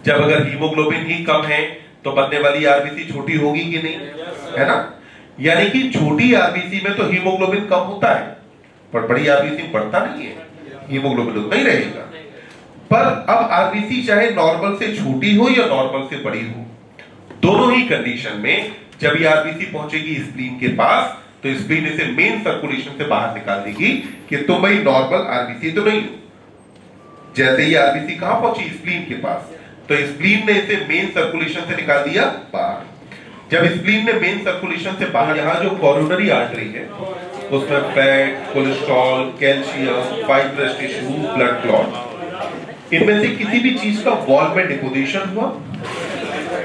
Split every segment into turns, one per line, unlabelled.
जब अगर हीमोग्लोबिन ही कम है तो बनने वाली आरबीसी छोटी होगी कि नहीं, है ना। यानी कि छोटी आरबीसी में तो हीमोग्लोबिन कम होता है, पर बड़ी आरबीसी में बढ़ता नहीं है, हीमोग्लोबिन उतना ही रहेगा। पर अब आरबीसी चाहे नॉर्मल से छोटी हो या नॉर्मल से बड़ी हो, दोनों ही कंडीशन में जब ये आरबीसी पहुंचेगी स्प्लीन के पास, तो स्प्लीन इसे मेन सर्कुलेशन से बाहर निकाल देगी कि तुम भाई नॉर्मल आरबीसी तो नहीं हो। जैसे ही आरबीसी कहां पहुंची, स्प्लीन के पास, तो स्प्लीन ने इसे मेन सर्कुलेशन से निकाल दिया बाहर। जब स्प्लीन ने मेन सर्कुलेशन से बाहर, यहां जो कोरोनरी आर्टरी है उसमें fat, cholesterol, calcium, fibrous tissue, blood clot, इनमें से किसी भी चीज का वॉल में डिपोजिशन हुआ,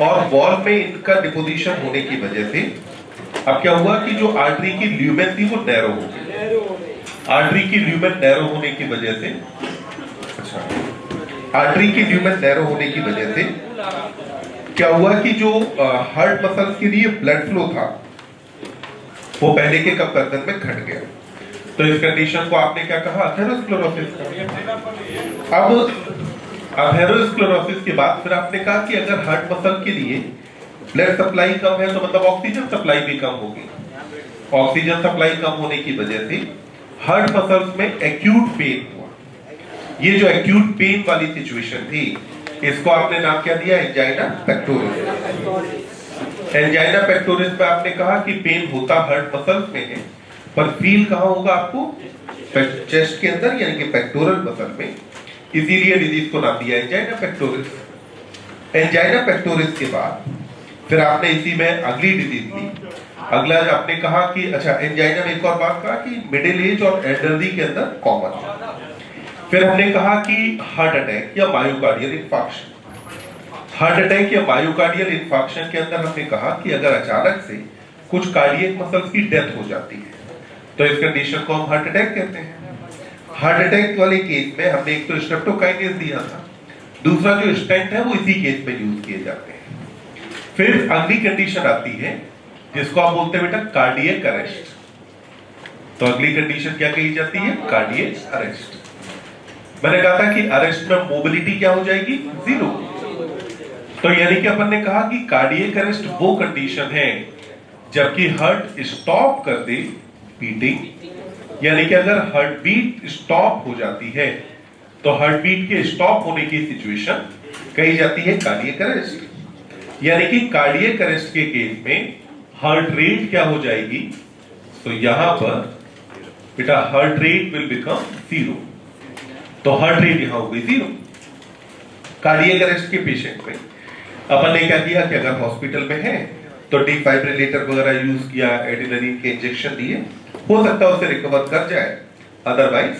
और वॉल में इनका डिपोजिशन होने की वजह से अब क्या हुआ कि जो आर्टरी की ल्यूमेन थी वो नैरो हो गई। आर्टरी की ल्यूमेन नैरो होने की वजह से, आर्टरी की ल्यूमेन नैरो होने की वजह से क्या हुआ कि जो हार्ट मसल्स के लिए ब्लड फ्लो था वो पहले के कंपैरिजन में घट गया। तो इस कंडीशन को आपने क्या कहा, अथेरोस्क्लेरोसिस का। अब अथेरोस्क्लेरोसिस के बाद फिर आपने कहा कि अगर हार्ट मसल के लिए ब्लड सप्लाई कम है तो मतलब ऑक्सीजन सप्लाई भी कम होगी। ऑक्सीजन सप्लाई कम होने की वजह से हार्ट मसल्स में एक्यूट पेन हुआ। ये जो एक्यूट पेन वाली सिचुएशन थी, इसको आपने नाम क्या दिया, एंजाइना पेक्टोरिस। एंजाइना पेक्टोरिस पे आपने कहा कि पेन होता हार्ट मसल्स में है, पर फील कहां होगा आपको, चेस्ट के अंदर, यानी कि पेक्टोरल मसल में। इसीलिए डिजीज को नाम दिया एंजाइना पेक्टोरिस। एंजाइना पेक्टोरिस के बाद फिर आपने इसी में अगली डिजीज ली। अगला आपने कहा कि अच्छा, एंजाइना में एक और बात कहा कि मिडिल एज और एल्डरली के अंदर कॉमन है। फिर हमने कहा कि हार्ट अटैक या मायोकार्डियल इंफार्क्शन। हार्ट अटैक या मायोकार्डियल इंफार्क्शन के अंदर हमने कहा कि अगर अचानक से कुछ कार्डियक मसल्स की डेथ हो जाती है तो इस कंडीशन को हम हार्ट अटैक कहते हैं। हार्ट अटैक वाले केस में हमने एक तो स्ट्रेप्टोकाइनेस दिया था, दूसरा जो स्टेंट है वो इसी केस में यूज किए जाते हैं। फिर अगली कंडीशन आती है जिसको आप बोलते हैं बेटा कार्डियक अरेस्ट। तो अगली कंडीशन क्या कही जाती है, कार्डियक अरेस्ट। मैंने कहा था कि अरेस्ट में मोबिलिटी क्या हो जाएगी, जीरो। तो यानी कि अपन ने कहा कि कार्डियक अरेस्ट वो कंडीशन है जबकि हार्ट स्टॉप कर दे बीटिंग, यानी कि अगर हार्ट बीट स्टॉप हो जाती है तो हार्ट बीट के स्टॉप होने की सिचुएशन कही जाती है कार्डियक अरेस्ट। यानी कि कार्डियक अरेस्ट के केस में हार्ट रेट क्या हो जाएगी, तो यहां पर बेटा heart rate will become zero. तो हार्ट रेट यहां हो गई जीरो। कार्डियक अरेस्ट के पेशेंट में अपन ने क्या किया कि अगर हॉस्पिटल में है तो डिफाइब्रिलेटर वगैरह यूज किया, एड्रेनालिन के इंजेक्शन दिए, हो सकता है उसे रिकवर कर जाए, अदरवाइज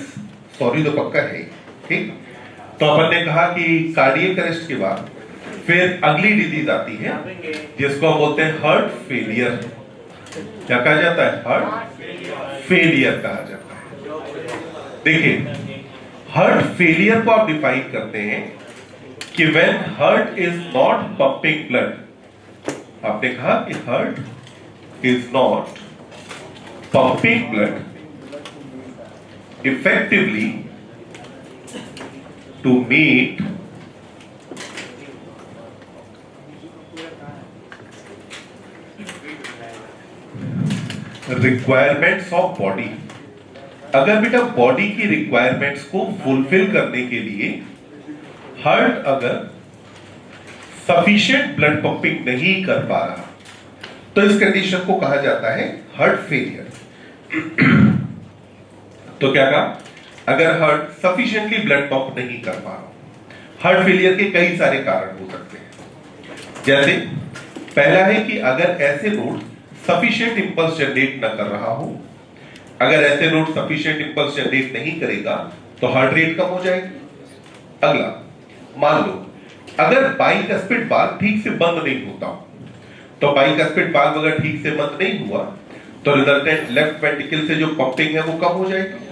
सॉरी तो पक्का है, ठीक। तो अपन ने कहा कि कार्डियक अरेस्ट के बाद फिर अगली डिजीज आती है जिसको हम बोलते हैं हार्ट फेलियर। क्या कहा जाता है, हार्ट फेलियर कहा जाता है। देखिए, हार्ट फेलियर को आप डिफाइन करते हैं कि when heart is not pumping blood. आपने कहा कि heart is not pumping blood effectively to meet requirements of body. अगर बेटा बॉडी की रिक्वायरमेंट्स को फुलफिल करने के लिए हार्ट अगर सफिशिएंट ब्लड पंपिंग नहीं कर पा रहा तो इस कंडीशन को कहा जाता है हार्ट फेलियर। तो क्या कहा, अगर हार्ट सफिशिएंटली ब्लड पंप नहीं कर पा रहा। हार्ट फेलियर के कई सारे कारण हो सकते हैं। जैसे पहला है कि अगर ऐसे नोड सफिशिएंट इंपल्स जनरेट न कर रहा हो। अगर ऐसे नोड सफिशिएंट इंपल्स जनरेट नहीं करेगा तो हार्ट रेट कम हो जाएगी। अगला, मान लो अगर बाइकस्पिड वाल्व ठीक से बंद नहीं होता, तो बाइकस्पिड वाल्व अगर ठीक से बंद नहीं हुआ तो रिजल्टेंट लेफ्ट वेंट्रिकल से जो पंपिंग है वो कम हो जाएगी।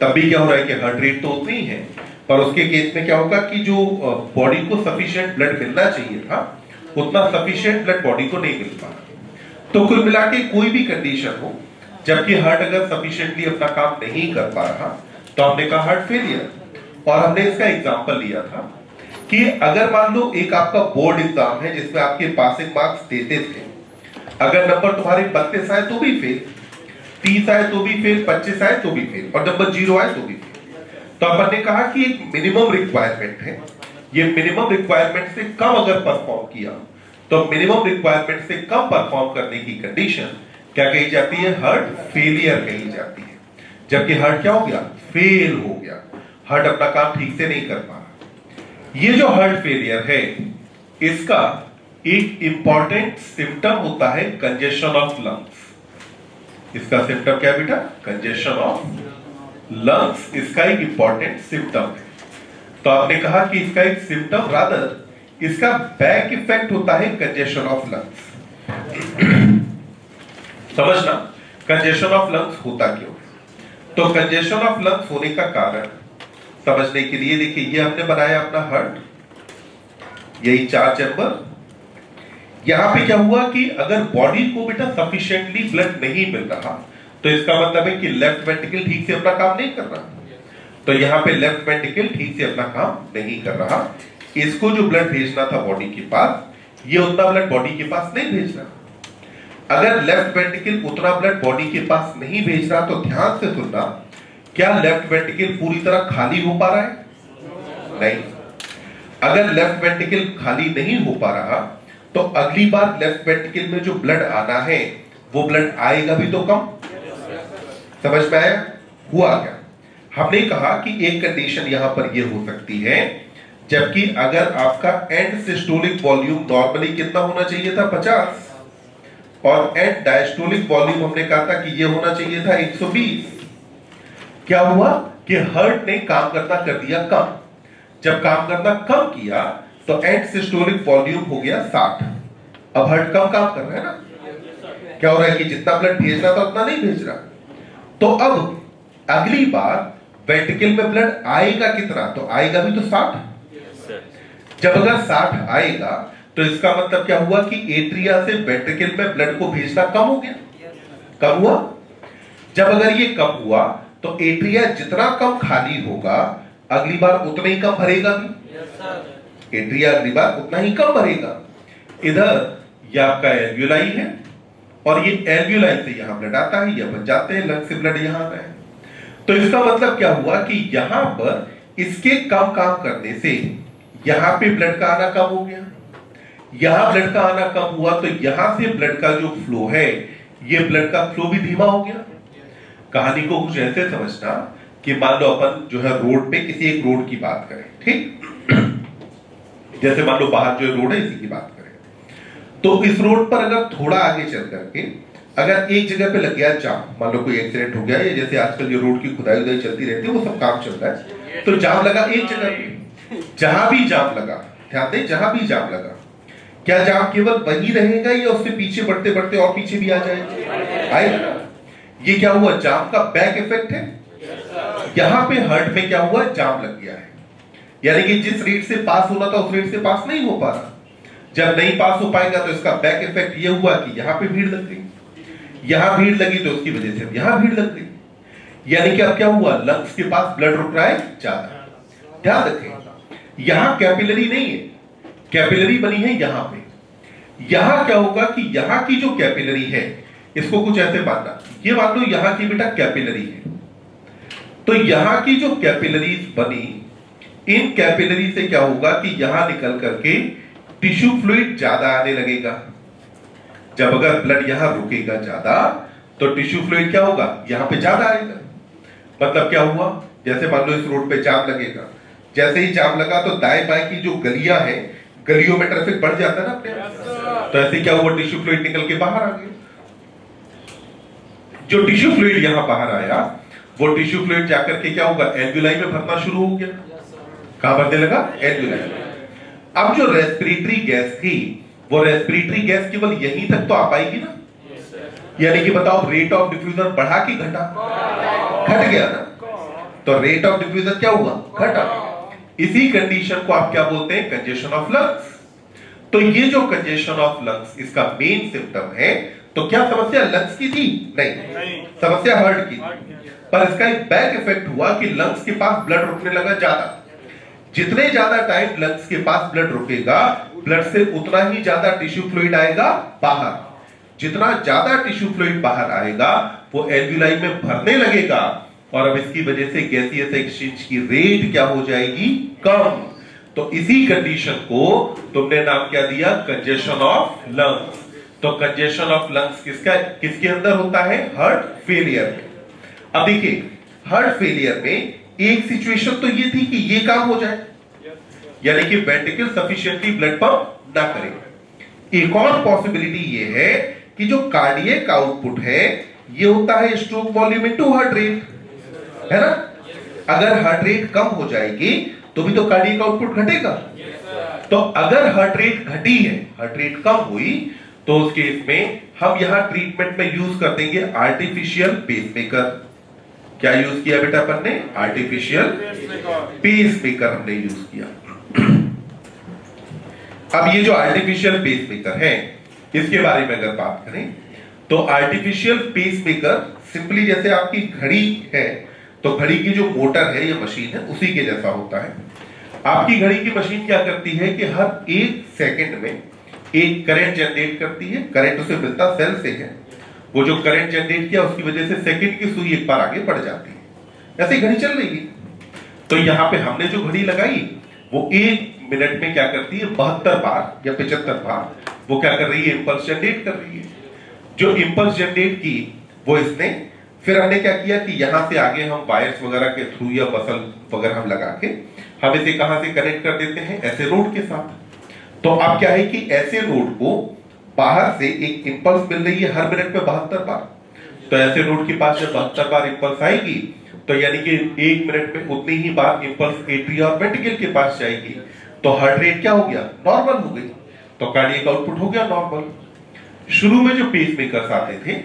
तब भी क्या हो रहा है कि हार्ट रेट तो उतनी ही है, पर उसके केस में क्या होगा कि जो बॉडी को सफिशिएंट ब्लड मिलना चाहिए था उतना सफिशिएंट ब्लड बॉडी को नहीं मिल पा। तो कुल मिला के कोई भी कंडीशन हो जबकि हार्ट अगर सफिशिएंटली अपना काम नहीं कर पा रहा तो हमने कहा हार्ट फेलियर। और हमने इसका एग्जांपल लिया था कि अगर मान लो एक आपका बोर्ड एग्जाम है जिसमें आपके पासिंग मार्क्स देते थे, अगर नंबर तुम्हारे 32 आए तो भी फेल, 30 आए तो भी फेल, 25 आए तो भी फेल, और नंबर 0 आए तो भी फेल। तो अपन ने कहा कि एक मिनिमम रिक्वायरमेंट है, ये मिनिमम रिक्वायरमेंट से कम अगर परफॉर्म किया तो मिनिमम रिक्वायरमेंट से कम परफॉर्म करने की कंडीशन क्या कही जाती है? हार्ट फेलियर कही जाती है। जबकि हार्ट क्या हो गया? फेल हो गया, हार्ट अपना काम ठीक से नहीं कर पा रहा। ये जो हार्ट फेलियर है इसका एक इंपॉर्टेंट सिम्टम होता है कंजेशन ऑफ लंग्स। इसका सिम्टम क्या बेटा? कंजेशन ऑफ लंग्स इसका एक इंपॉर्टेंट सिम्टम है। तो आपने कहा कि इसका एक सिम्टम रादर इसका बैक इफेक्ट होता है कंजेशन ऑफ लंग्स। समझना कंजेशन ऑफ लंग्स होता क्यों? तो कंजेशन ऑफ लंग्स होने का कारण समझने के लिए देखिए, ये हमने बनाया अपना हार्ट, यही 4 चैम्बर। यहां पे क्या हुआ कि अगर बॉडी को बेटा सफिशिएंटली ब्लड नहीं मिल रहा तो इसका मतलब है कि लेफ्ट वेंट्रिकल ठीक से अपना काम नहीं कर रहा। तो यहां पे लेफ्ट वेंट्रिकल ठीक से अपना काम नहीं कर रहा, इसको जो ब्लड भेजना था बॉडी के पास ये उतना ब्लड बॉडी के पास नहीं भेज रहा। अगर लेफ्ट वेंट्रिकल उतना ब्लड बॉडी के पास नहीं भेज रहा तो ध्यान से सुनना, क्या लेफ्ट वेंट्रिकल पूरी तरह खाली हो पा रहा है? नहीं। अगर लेफ्ट वेंट्रिकल खाली नहीं हो पा रहा तो अगली बार लेफ्ट वेंट्रिकल में जो ब्लड आना है वो ब्लड आएगा भी तो कम। समझ में आया? हुआ क्या? हमने कहा कि एक कंडीशन यहां पर ये हो सकती है, जबकि अगर आपका एंड सिस्टोलिक वॉल्यूम नॉर्मली कितना होना चाहिए था? 50, और एंड डायस्टोलिक वॉल्यूम हमने कहा था कि ये होना चाहिए था 120। क्या हुआ कि हार्ट ने काम करना कर दिया कम। जब काम करना कम किया तो एंड सिस्टोलिक वॉल्यूम हो गया 60। अब हार्ट कम काम कर रहा है ना? क्या हो रहा है कि जितना ब्लड भेजना था उतना नहीं भेज रहा। तो अब अगली बार वेंट्रिकल में ब्लड आएगा कितना? तो आएगा भी तो 60। जब अगर 60 आएगा तो इसका मतलब क्या हुआ कि एट्रिया से वेंट्रिकल में ब्लड को भेजना कम हो गया। कम हुआ। जब अगर ये कम हुआ तो एट्रिया जितना कम खाली होगा अगली बार उतना ही कम भरेगा भी। एट्रिया अगली बार उतना ही कम भरेगा। इधर ये आपका एल्वियोलाई है और ये एल्वियोलाई से यहां ब्लड आता है, यह बन जाते हैं लंग से ब्लड यहां आता है। तो इसका मतलब क्या हुआ कि यहां पर इसके कम काम करने से यहां पे ब्लड का आना कम हो गया। यहां ब्लड का आना कम हुआ तो यहां से ब्लड का जो फ्लो है ये ब्लड का फ्लो भी धीमा हो गया। कहानी को कुछ ऐसे समझना कि मान लो अपन जो है रोड पे किसी एक रोड की बात करें, ठीक? जैसे मान लो बाहर जो रोड है इसी की बात करें, तो इस रोड पर अगर थोड़ा आगे चल करके अगर एक जगह पे लग गया जाम, मान लो कोई एक्सीडेंट हो गया, या जैसे आजकल जो रोड की खुदाई उदाई चलती रहती है वो सब काम चल रहा है, तो जाम लगा एक जगह पे। जहां भी जाम लगा, ध्यान दें, जहां भी जाम लगा, क्या जाम केवल वही रहेगा या उससे पीछे बढ़ते बढ़ते और पीछे भी आ जाएगा? आएगा। ये क्या हुआ? जाम का बैक इफेक्ट है। यहां पे हार्ट में क्या हुआ? जाम लग गया है, यानी कि जिस रेट से पास होना था उस रेट से पास नहीं हो पा रहा। जब नहीं पास हो पाएगा तो इसका बैक इफेक्ट ये हुआ कि यहां पे भीड़ लग गई, यहां भीड़ लगी तो उसकी वजह से यहां भीड़ लग गई, यानी कि अब क्या हुआ? लंग्स के पास ब्लड रुक रहा है ज्यादा। ध्यान रखें, यहां कैपिलरी नहीं है, कैपिलरी बनी है यहां पे। यहां क्या होगा कि यहां की जो कैपिलरी है, इसको कुछ ऐसे मानना, ये मान लो यहां की बेटा कैपिलरी है, तो यहां की जो कैपिलरीज बनी, इन कैपिलरी से क्या होगा कि यहां निकल करके टिश्यू फ्लूइड ज्यादा आने लगेगा। जब अगर ब्लड यहां रुकेगा ज्यादा तो टिश्यू फ्लूइड क्या होगा? यहां पे ज्यादा आएगा। मतलब क्या हुआ? जैसे मान लो इस रोड पे जाम लगेगा, जैसे ही जाम लगा तो दाएं बाएं की जो गलियां हैं, गलियों में ट्रैफिक बढ़ जाता है ना अपने। तो ऐसे क्या हुआ? टिश्यू फ्लूइड निकल के बाहर आ गया। जो टिश्यू फ्लूइड यहां बाहर आया वो टिश्यू फ्लूइड जाकर के क्या होगा? एल्वियोलाई में भरना शुरू हो गया। कहां भरने लगा? एल्वियोलाई में। अब जो रेस्पिरेटरी गैस थी वो रेस्पिरेटरी गैस केवल यहीं तक तो आ पाएगी ना, यानी कि बताओ रेट ऑफ डिफ्यूजन बढ़ा कि घटा? घट गया ना। तो रेट ऑफ डिफ्यूजन क्या हुआ? घटा। इसी कंडीशन को आप क्या बोलते हैं? Congestion of lungs. तो ये जो कंजेशन ऑफ लंग्स इसका मेन सिम्टम है। तो क्या समस्या लंग्स की थी? नहीं, समस्या हार्ट की थी। पर इसका एक बैक इफेक्ट हुआ कि लंग्स के पास ब्लड रुकने लगा ज्यादा। जितने ज्यादा टाइम लंग्स के पास ब्लड रुकेगा, ब्लड से उतना ही ज्यादा टिश्यू फ्लूइड आएगा बाहर। जितना ज्यादा टिश्यू फ्लूइड बाहर आएगा वो एल्वियोलाई में भरने लगेगा, और अब इसकी वजह से गैसियस एक्सचेंज की रेट क्या हो जाएगी, कम। तो इसी कंडीशन को तुमने नाम क्या दिया, कंजेशन ऑफ लंग्स। तो कंजेशन ऑफ लंग्स किसके अंदर होता है, हार्ट फेलियर में। अब देखिए हार्ट फेलियर में एक सिचुएशन तो ये थी कि ये काम हो जाए, यानी कि वेंट्रिकल सफिशिएंटली ब्लड पंप ना करे। एक और पॉसिबिलिटी ये है कि जो कार्डियक आउटपुट है ये होता है stroke volume into heart rate, है ना। अगर हार्ट रेट कम हो जाएगी तो भी तो कार्डियक आउटपुट घटेगा। तो अगर हार्ट रेट घटी है, हार्ट रेट कम हुई, तो उस केस में हम यहां ट्रीटमेंट में यूज कर देंगे आर्टिफिशियल पेसमेकर। क्या यूज किया बेटा अपन ने, आर्टिफिशियल पेसमेकर हमने यूज किया। अब ये जो आर्टिफिशियल पेसमेकर है इसके बारे में अगर बात करें तो आर्टिफिशियल पेसमेकर सिंपली जैसे आपकी घड़ी है, तो घड़ी की जो मोटर है या मशीन है उसी के जैसा होता है। आपकी घड़ी की मशीन क्या करती है कि हर एक सेकंड में एक करंट जनरेट करती है। करंट उसे मिलता सेल से है, वो जो करंट जनरेट किया उसकी वजह से सेकंड की सुई एक बार आगे बढ़ जाती है। ऐसे घड़ी चल रही है। तो यहां पे हमने जो घड़ी लगाई वो एक मिनट में क्या करती है, 72 बार या 75 बार वो क्या कर रही है, इंपल्स जनरेट कर रही है। जो इंपल्स जनरेट की वो इसने, फिर हमने क्या किया कि यहां से आगे हम वायर्स वगैरह के थ्रू या मसल वगैरह हम लगा के हम इसे कहां से कनेक्ट कर देते हैं, ऐसे रोड के साथ। तो अब क्या है कि ऐसे रोड को बाहर से एक इंपल्स मिल रही है हर मिनट में 72 बार। तो ऐसे रोड के पास जब 72 बार इंपल्स आएगी तो यानी कि एक मिनट में उतनी ही बार इंपल्स एट्रिया और वेंट्रिकल के पास जाएगी। तो हार्ट रेट क्या हो गया, नॉर्मल हो गई। तो कार्डियक आउटपुट हो गया नॉर्मल। शुरू में जो पेसमेकर्स आते थे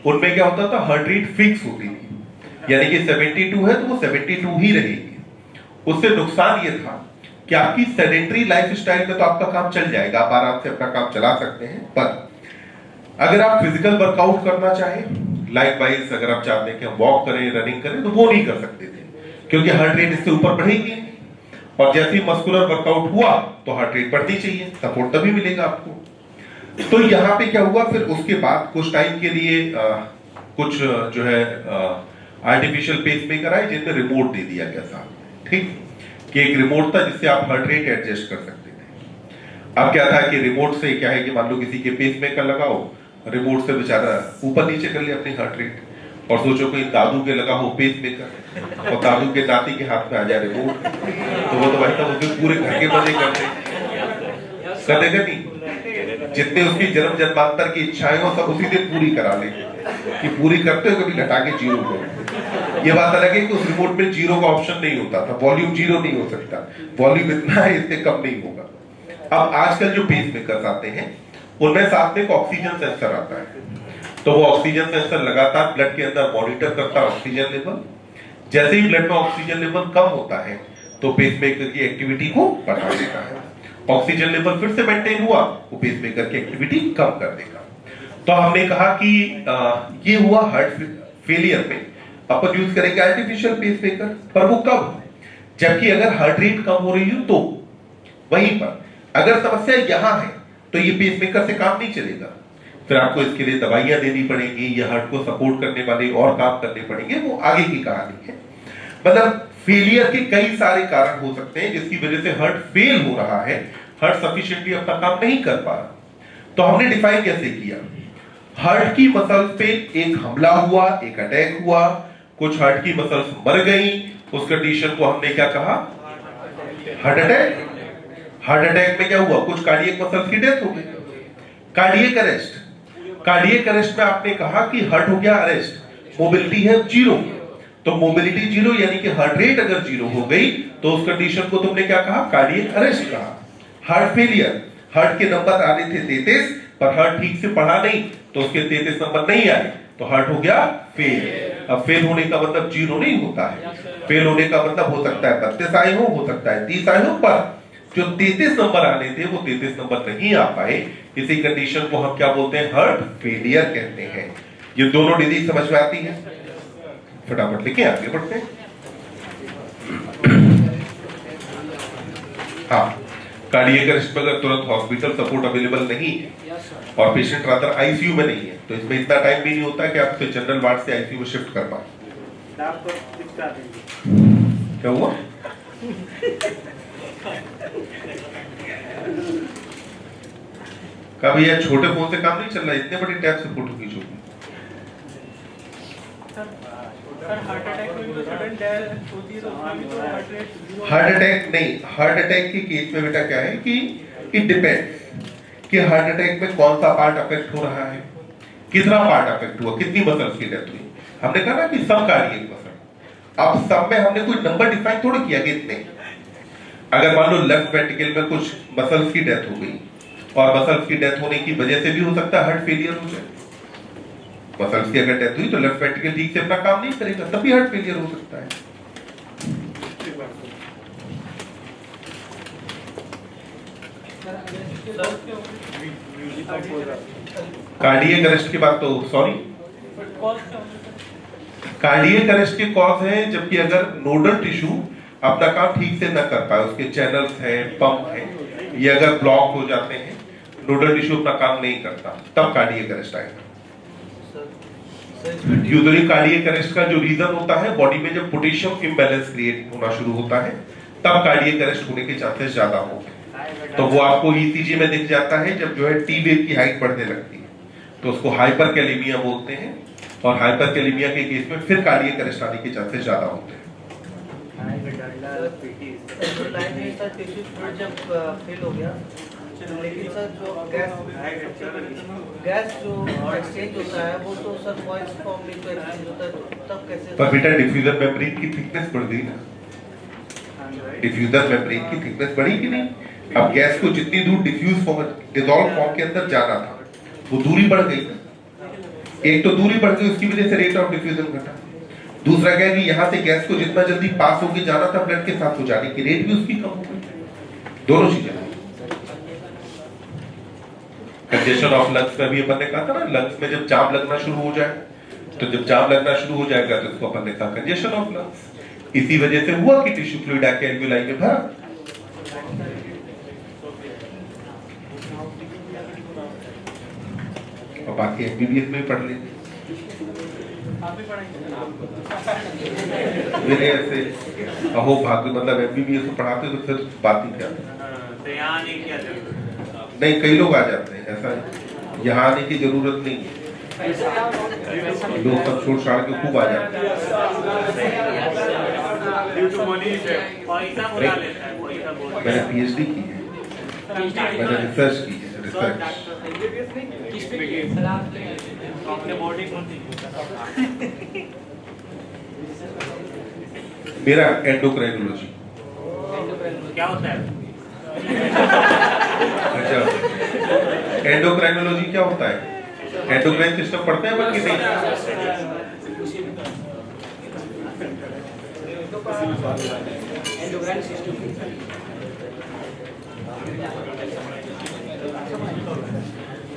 उनमें क्या होता था, हार्ट रेट फिक्स होती थी, यानी कि 72 है तो वो 72 ही रहेगी। उससे नुकसान ये था कि आपकी सेडेंटरी लाइफस्टाइल में तो आपका काम चल जाएगा, आप आराम से अपना काम चला सकते हैं। पर अगर आप फिजिकल वर्कआउट करना चाहें, लाइक वाइज अगर आप चाहते हैं कि हम वॉक करें, रनिंग करें, तो वो नहीं कर सकते थे, क्योंकि हार्ट रेट इससे ऊपर बढ़ेगी। और जैसे ही मस्कुलर वर्कआउट हुआ तो हार्ट रेट बढ़नी चाहिए, सपोर्ट तभी मिलेगा आपको। तो यहाँ पे क्या हुआ, फिर उसके बाद कुछ टाइम के लिए कुछ जो है आर्टिफिशियल पेसमेकर आए जिनमें रिमोट दे दिया गया था, ठीक, कि एक रिमोट था जिससे आप हार्ट रेट एडजस्ट कर सकते थे। अब क्या था कि रिमोट से क्या है कि मान लो किसी के पेसमेकर लगाओ, रिमोट से बेचारा ऊपर नीचे कर ले अपनी हार्ट रेट, और सोचो कोई दादू के लगा हो पेसमेकर और दादू के नाती के हाथ में आ जाए रिमोट, तो वो तो भाई तब उसके पूरे घर के मजे कर देगा नहीं। जितने उसकी जन्म जन्मांतर की इच्छाएं हो सब उसी दिन पूरी करा ले, कि पूरी करते हो कभी घटा के जीरो करो। ये बात अलग है कि उस रिमोट में जीरो का ऑप्शन नहीं होता था, वॉल्यूम जीरो नहीं हो सकता, वॉल्यूम इतना है इससे कम नहीं होगा। अब आजकल जो पेसमेकर्स आते हैं उनमें साथ में एक ऑक्सीजन सेंसर आता है। तो वो ऑक्सीजन सेंसर लगातार ब्लड के अंदर मॉनिटर करता है ऑक्सीजन लेवल। जैसे ही ब्लड में ऑक्सीजन लेवल कम होता है तो पेसमेकर की एक्टिविटी को बढ़ा देता है। ऑक्सीजन लेवल फिर से मेंटेन हुआ, वो पेसमेकर की एक्टिविटी कम कर देगा। तो हमने कहा कि ये हुआ हार्ट फेलियर में अपन यूज करेंगे आर्टिफिशियल पेसमेकर, पर वो कब, जबकि अगर हार्ट रेट कम हो रही हो तो। वहीं पर अगर समस्या यहां है तो ये पेसमेकर से काम नहीं चलेगा, फिर आपको इसके लिए दवाइयां देनी पड़ेंगी या हार्ट को सपोर्ट करने वाले और काम करने पड़ेंगे, वो आगे की कहानी है। मतलब फेलियर के कई सारे कारण हो सकते हैं जिसकी वजह से हार्ट फेल हो रहा है, हार्ट सफिशिएंटली अपना काम नहीं कर पा रहा। तो हमने डिफाइन कैसे किया, हार्ट की मसल्स पे एक हमला हुआ, एक अटैक हुआ, कुछ हार्ट की मसल्स मर गई, उस कंडीशन को हमने क्या कहा, हार्ट अटैक। हार्ट अटैक में क्या हुआ, कुछ कार्डियक मसल्स की डेथ हो गई। कार्डियक अरेस्ट, कार्डियक अरेस्ट में आपने कहा कि हार्ट हो गया अरेस्ट, मोबिलिटी है जीरो। तो मोबिलिटी जीरो यानी कि हार्ट रेट अगर जीरो हो गई तो उस कंडीशन को तुमने क्या कहा, कार्डियक अरेस्ट कहा। हार्ट फेलियर, हार्ट के नंबर आने थे 33 पर हार्ट ठीक से पढ़ा नहीं तो उसके 33 नंबर नहीं आए तो हार्ट हो गया फेल। अब फेल होने का मतलब जीरो नहीं होता है, फेल होने का मतलब हो सकता है 32 आए हो सकता है 30 आए हो, पर जो 33 नंबर आने थे वो 33 नंबर नहीं आ पाए। इसी कंडीशन को हम क्या बोलते हैं, हार्ट फेलियर कहते हैं। ये दोनों डिजीज समझ में आती है, फटाफट लिखे आगे बढ़ते हैं। हाँ, कार्डियक अरेस्ट में अगर तुरंत हॉस्पिटल सपोर्ट अवेलेबल नहीं है और पेशेंट रादर आईसीयू में नहीं है तो इसमें इतना टाइम भी नहीं होता कि आप उसे जनरल वार्ड से आईसीयू में शिफ्ट कर पाए। क्या हुआ? कहा भैया छोटे फोन से काम नहीं चल रहा, इतने बड़ी टैब से फोटो खींचोगी। हार्ट अटैक नहीं, हार्ट अटैक के केस में बेटा क्या है कि इट डिपेंड्स कि हार्ट अटैक में कौन सा पार्ट अफेक्ट हो रहा है, कितना पार्ट अफेक्ट हुआ, कितनी मसल्स की डेथ हुई। हमने कहा ना कि सब कार्डियक मसल, अब सब में हमने कोई नंबर डिफाइन थोड़ा किया कि इतने। अगर मान लो लेफ्ट वेंट्रिकल में कुछ मसल्स की डेथ हो गई और मसल्स की डेथ होने की वजह से भी हो सकता है हार्ट फेलियर हो जाए। मसल्स की अगर डेथ हुई तो लेफ्ट वेंट्रिकल ठीक से अपना काम नहीं करेगा, तभी हार्ट फेलियर हो सकता है। कार्डियक अरेस्ट की बात तो सॉरी, कार्डियक अरेस्ट के कॉज है जबकि अगर नोडल टिश्यू अपना काम ठीक से न कर पाए, उसके चैनल्स हैं, पंप हैं, ये अगर ब्लॉक हो जाते हैं, नोडल टिश्यू अपना काम नहीं करता, तब कार्डियक अरेस्ट आएगा। यूजुअली कार्डियक अरेस्ट का जो रीजन होता है, बॉडी में जब पोटेशियम इम्बैलेंस क्रिएट होना शुरू होता है तब कार्डियक अरेस्ट होने के चांसेस ज्यादा होते हैं। तो वो आपको ईसीजी में दिख जाता है जब जो है टी वेव की हाइट बढ़ने लगती है, तो उसको हाइपरकैलेमिया बोलते हैं और हाइपरकैलेमिया के केस में फिर कार्डियक अरेस्ट आने के चांसेस ज्यादा होते हैं।
लेकिन सर जो गैस जो एक्सचेंज होता है वो तो सर वॉइस फॉर्म में तो एक्सचेंज होता है, तो तब कैसे?
पर बेटा डिफ्यूजर मेम्ब्रेन की थिकनेस बढ़ गई ना, डिफ्यूजर मेम्ब्रेन की थिकनेस बढ़ी कि नहीं? अब गैस को जितनी दूर डिफ्यूज फॉर्म, डिसॉल्व फॉर्म के अंदर जाना था वो दूरी बढ़ गई। एक तो दूरी बढ़ गई, उसकी वजह से रेट ऑफ डिफ्यूजन घटा। दूसरा क्या है कि यहाँ से गैस को जितना जल्दी पास होके जाना था ब्लड के साथ, हो जाने की रेट भी उसकी कम हो गई। दोनों चीजें। कंजेशन ऑफ लंग्स में भी अपन ने कहा था ना, लंग्स में जब जाम लगना शुरू हो जाए, तो जब जाम लगना शुरू हो जाएगा तो इसको अपन ने कहा कंजेशन ऑफ लंग्स। इसी वजह से हुआ कि टिश्यू फ्लूइड आके एल्वियोलाई में भरा। और बाकी एमबीबीएस में पढ़ लेंगे। मेरे ऐसे अहो भाग्य, मतलब एमबीबीएस में पढ़ाते तो फिर बात ही क्या। नहीं, कई लोग आ जाते हैं, ऐसा यहाँ आने की जरूरत नहीं है, लोग सब छोड़ छाड़ के खूब आ जाते हैं। मैंने पीएचडी की है, मैंने रिसर्च की है, रिसर्च। मेरा एंडोक्राइनोलॉजी।
क्या होता है?
अच्छा, एंडोक्राइनोलॉजी क्या होता है? एंडोक्राइन सिस्टम पढ़ते हैं बल्कि नहीं?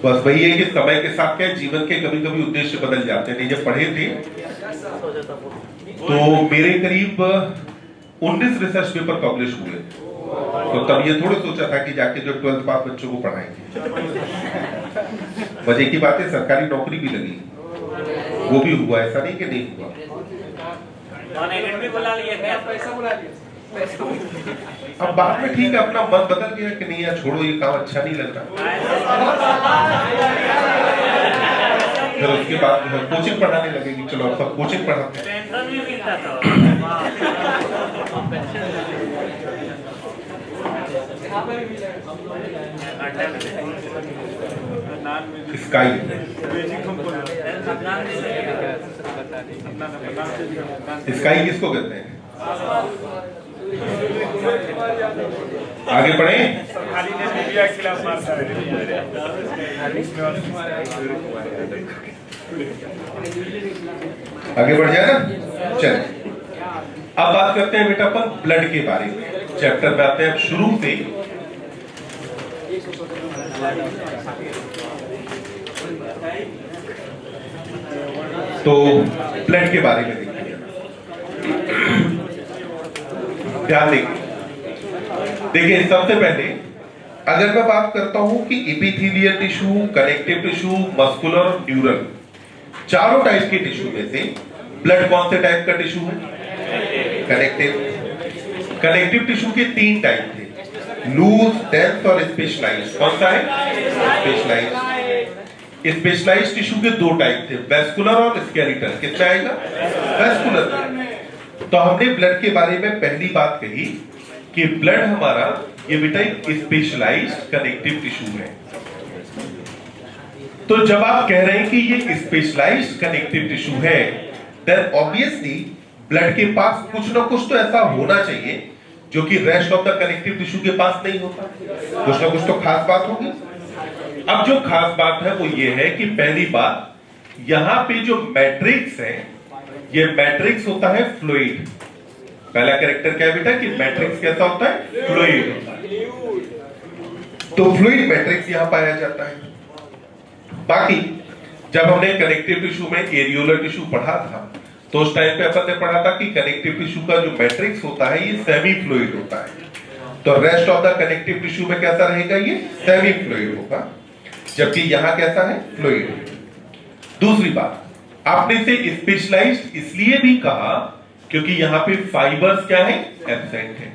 बस वही है कि समय के साथ क्या जीवन के कभी कभी उद्देश्य बदल जाते हैं। नहीं, जब पढ़े थे तो मेरे करीब 19 रिसर्च पेपर पब्लिश हुए, तो तब ये थोड़ा सोचा था कि जाके जो 12th पास बच्चों को पढ़ाएंगे। मजे की बात है, सरकारी नौकरी भी लगी, वो भी हुआ, ऐसा नहीं कि नहीं हुआ। अब बाद में ठीक है, अपना मन बदल गया कि नहीं यार छोड़ो, ये काम अच्छा नहीं लग रहा। फिर उसके बाद कोचिंग पढ़ाने लगे कि चलो अब सब कोचिंग पढ़ाते हैं। स्काई, स्काई किसको कहते हैं? आगे पढ़े। आगे बढ़ जाए ना, चल। अब बात करते हैं बेटा अपन ब्लड के बारे में। चैप्टर में आते हैं अब शुरू से। तो ब्लड के बारे में देखिए, ध्यान देखिए। देखिए, सबसे पहले अगर मैं बात करता हूं कि epithelial tissue, connective tissue, muscular और न्यूरल, चारों टाइप के टिश्यू में से ब्लड कौन से टाइप का टिश्यू है? कनेक्टिव। कनेक्टिव टिश्यू के 3 टाइप थे, लूज, डेंस और स्पेशलाइज्ड। कौन सा है? स्पेशलाइज्ड। स्पेशलाइज्ड टिश्यू के 2 टाइप थे, वेस्कुलर और स्केलेटल। किसमें आएगा? वेस्कुलर में। तो हमने ब्लड के बारे में पहली बात कही कि ब्लड हमारा ये बेटा एक स्पेशलाइज्ड कनेक्टिव टिश्यू है। तो जब आप कह रहे हैं कि ये स्पेशलाइज्ड कनेक्टिव टिश्यू है, देन ऑब्वियसली ब्लड के पास कुछ ना कुछ तो ऐसा होना चाहिए जो कि rest of the connective tissue के पास नहीं होता। कुछ ना कुछ तो खास बात होगी। अब जो खास बात है वो ये है कि पहली बात, यहां पे जो मैट्रिक्स है, ये मैट्रिक्स होता है फ्लूइड। पहला कैरेक्टर क्या है बेटा कि मैट्रिक्स कैसा होता है? फ्लूइड होता है। तो फ्लूइड मैट्रिक्स यहां पाया जाता है। बाकी जब हमने कनेक्टिव टिश्यू में एरियोलर टिश्यू पढ़ा था, तो उस टाइम पे अपन ने पढ़ा था कि कनेक्टिव टिश्यू का जो मैट्रिक्स होता है ये सेमी फ्लूइड होता है। तो rest of the connective tissue में कैसा रहेगा? ये सेमी फ्लूइड होगा, जबकि यहां कैसा है? फ्लूइड। दूसरी बात, आपने से स्पेशलाइज्ड इसलिए भी कहा क्योंकि यहां पे फाइबर्स क्या है? एब्सेंट है।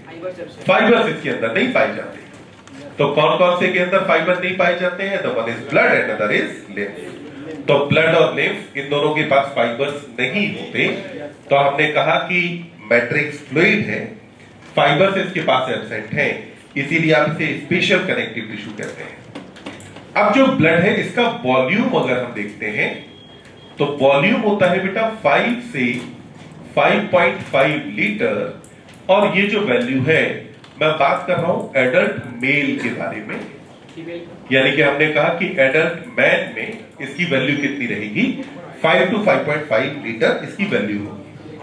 फाइबर्स इसके अंदर नहीं पाए जाते। तो कौन कौन से के अंदर फाइबर नहीं पाए जाते हैं? The one is blood and other is lymph. तो ब्लड और लिम्फ इन दोनों के पास फाइबर्स नहीं होते। तो हमने कहा कि मैट्रिक्स फ्लूइड है, फाइबर्स इसके पास एब्सेंट है, इसीलिए आप इसे स्पेशल कनेक्टिव टिश्यू कहते हैं। अब जो ब्लड है इसका वॉल्यूम अगर हम देखते हैं तो वॉल्यूम होता है बेटा 5 से 5.5 लीटर। और ये जो वैल्यू है, मैं बात कर रहा हूं एडल्ट मेल के बारे में, यानी कि हमने कहा कि एडल्ट मैन में इसकी वैल्यू कितनी रहेगी? 5 to 5.5 लीटर इसकी वैल्यू होगी।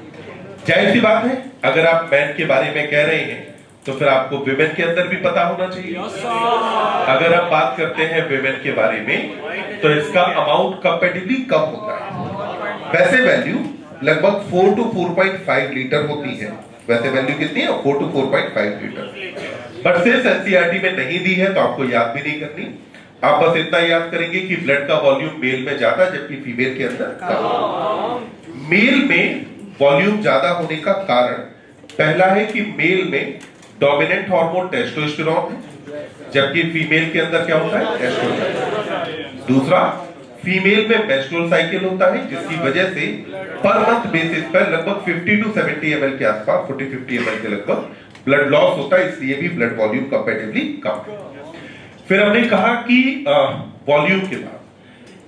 जाहिर सी बात है, अगर आप मैन के बारे में कह रहे हैं तो फिर आपको विमेन के अंदर भी पता होना चाहिए। अगर हम बात करते हैं विमेन के बारे में तो इसका अमाउंट कंपैरेटिवली कम होता है। वैसे वैल्यू लगभग 4 to 4.5 लीटर होती है। वैसे वैल्यू कितनी है? 4 to 4.5 लीटर। बट सिर्फ एनसीईआरटी में नहीं दी है तो आपको याद भी नहीं करनी। आप बस इतना याद करेंगे कि ब्लड का वॉल्यूम मेल में ज्यादा जबकि फीमेल के अंदर कम। मेल में वॉल्यूम ज्यादा होने का कारण पहला है कि मेल में डोमिनेंट हार्मोन टेस्टोस्टेरोन है, जबकि फीमेल के अंदर क्या होता है? एस्ट्रोजन। दूसरा, फीमेल में मेंस्ट्रुअल साइकिल होता है, जिसकी वजह से पर मंथ बेसिस पर लगभग 50 to 70 ml के आसपास, 40-50 ml के लगभग ब्लड लॉस होता है, इसलिए भी ब्लड वॉल्यूम कंपैरेटिवली कम है। फिर हमने कहा कि वॉल्यूम के बाद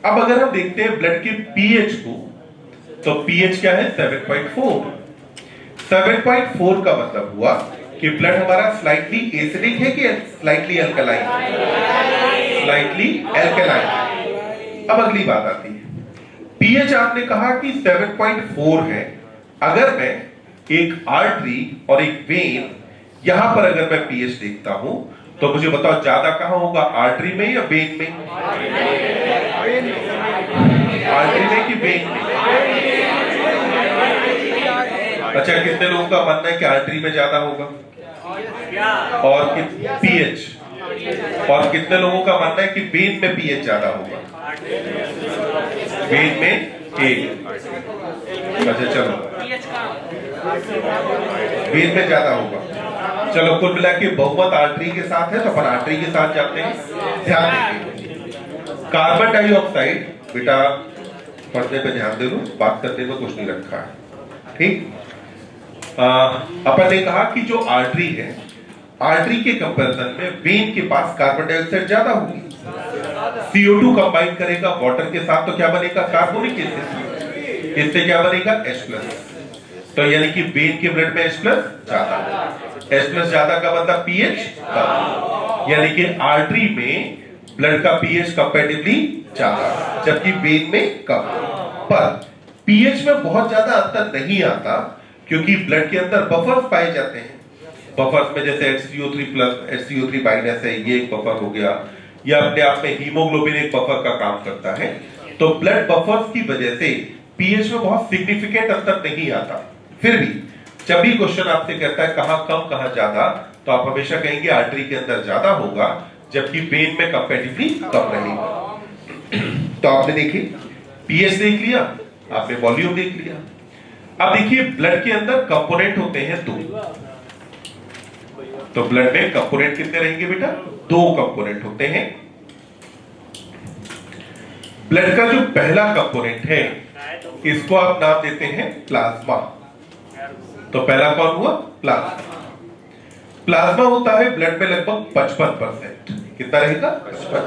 अब अगर हम देखते हैं ब्लड के पीएच को, तो पीएच क्या है? 7.4। 7.4 का मतलब हुआ कि ब्लड हमारा स्लाइटली एसिडिक है कि स्लाइटली अल्कलाइन? Slightly alkaline. अब अगली बात आती है, पीएच आपने कहा कि 7.4 है। अगर मैं एक आर्टरी और एक वेन, यहां पर अगर मैं पीएच देखता हूं तो मुझे बताओ ज्यादा कहां होगा? आर्टरी में या वेन में? आर्टरी में कि वेन में? अच्छा, कितने लोगों का मानना है कि आर्टरी में ज्यादा होगा? और पीएच? और कितने लोगों का मानना है कि वेन में पीएच ज्यादा होगा? वेन में 1। अच्छा चलो, वेन में ज्यादा होगा। चलो, कुल मिला के बहुमत आर्टरी के साथ है तो अपन आर्टरी के साथ जाते हैं। ध्यान देंगे, कार्बन डाइऑक्साइड बेटा पढ़ने पे ध्यान दे लो, बात करने में कुछ नहीं रखा है, ठीक। अपन ने कहा कि जो आर्टरी है, आर्टरी के कंपैरिजन में वेन के पास कार्बन डाइऑक्साइड ज्यादा होगी। CO2 कंबाइन करेगा वाटर के साथ तो क्या बनेगा? Carbonic acid. इससे क्या बनेगा? H+। तो यानी कि वेन के ब्लड में H+ ज्यादा, H+ ज्यादा का मतलब पीएच कम, यानी कि आर्टरी में ब्लड का पीएच कंपैरेटिवली ज्यादा जबकि वेन में कम। पर पीएच में बहुत ज्यादा अंतर नहीं आता क्योंकि ब्लड के अंदर बफर्स पाए जाते हैं। बफर्स में जैसे HCO3+, HCO3- है, ये एक बफर हो गया, या अपने आप में हीमोग्लोबिन एक बफर का काम करता है। तो ब्लड बफर्स की वजह से पीएच में बहुत सिग्निफिकेंट अंतर नहीं आता। फिर भी जब भी क्वेश्चन आपसे कहता है कहां कम कहां ज्यादा, तो आप हमेशा कहेंगे आर्टरी के अंदर ज्यादा होगा, जबकि वेन में कंपैरेटिवली कम रहेगा। तो आपने देखी पीएच देख लिया, आपने वॉल्यूम देख लिया। अब देखिए ब्लड के अंदर कंपोनेंट होते हैं दो। तो ब्लड में कंपोनेंट कितने रहेंगे बेटा? दो कंपोनेंट होते हैं। ब्लड का जो पहला कंपोनेंट है इसको आप नाम देते हैं प्लाज्मा। तो पहला कौन हुआ? प्लाज्मा। प्लाज्मा होता है ब्लड में लगभग 55%। कितना रहेगा? 55।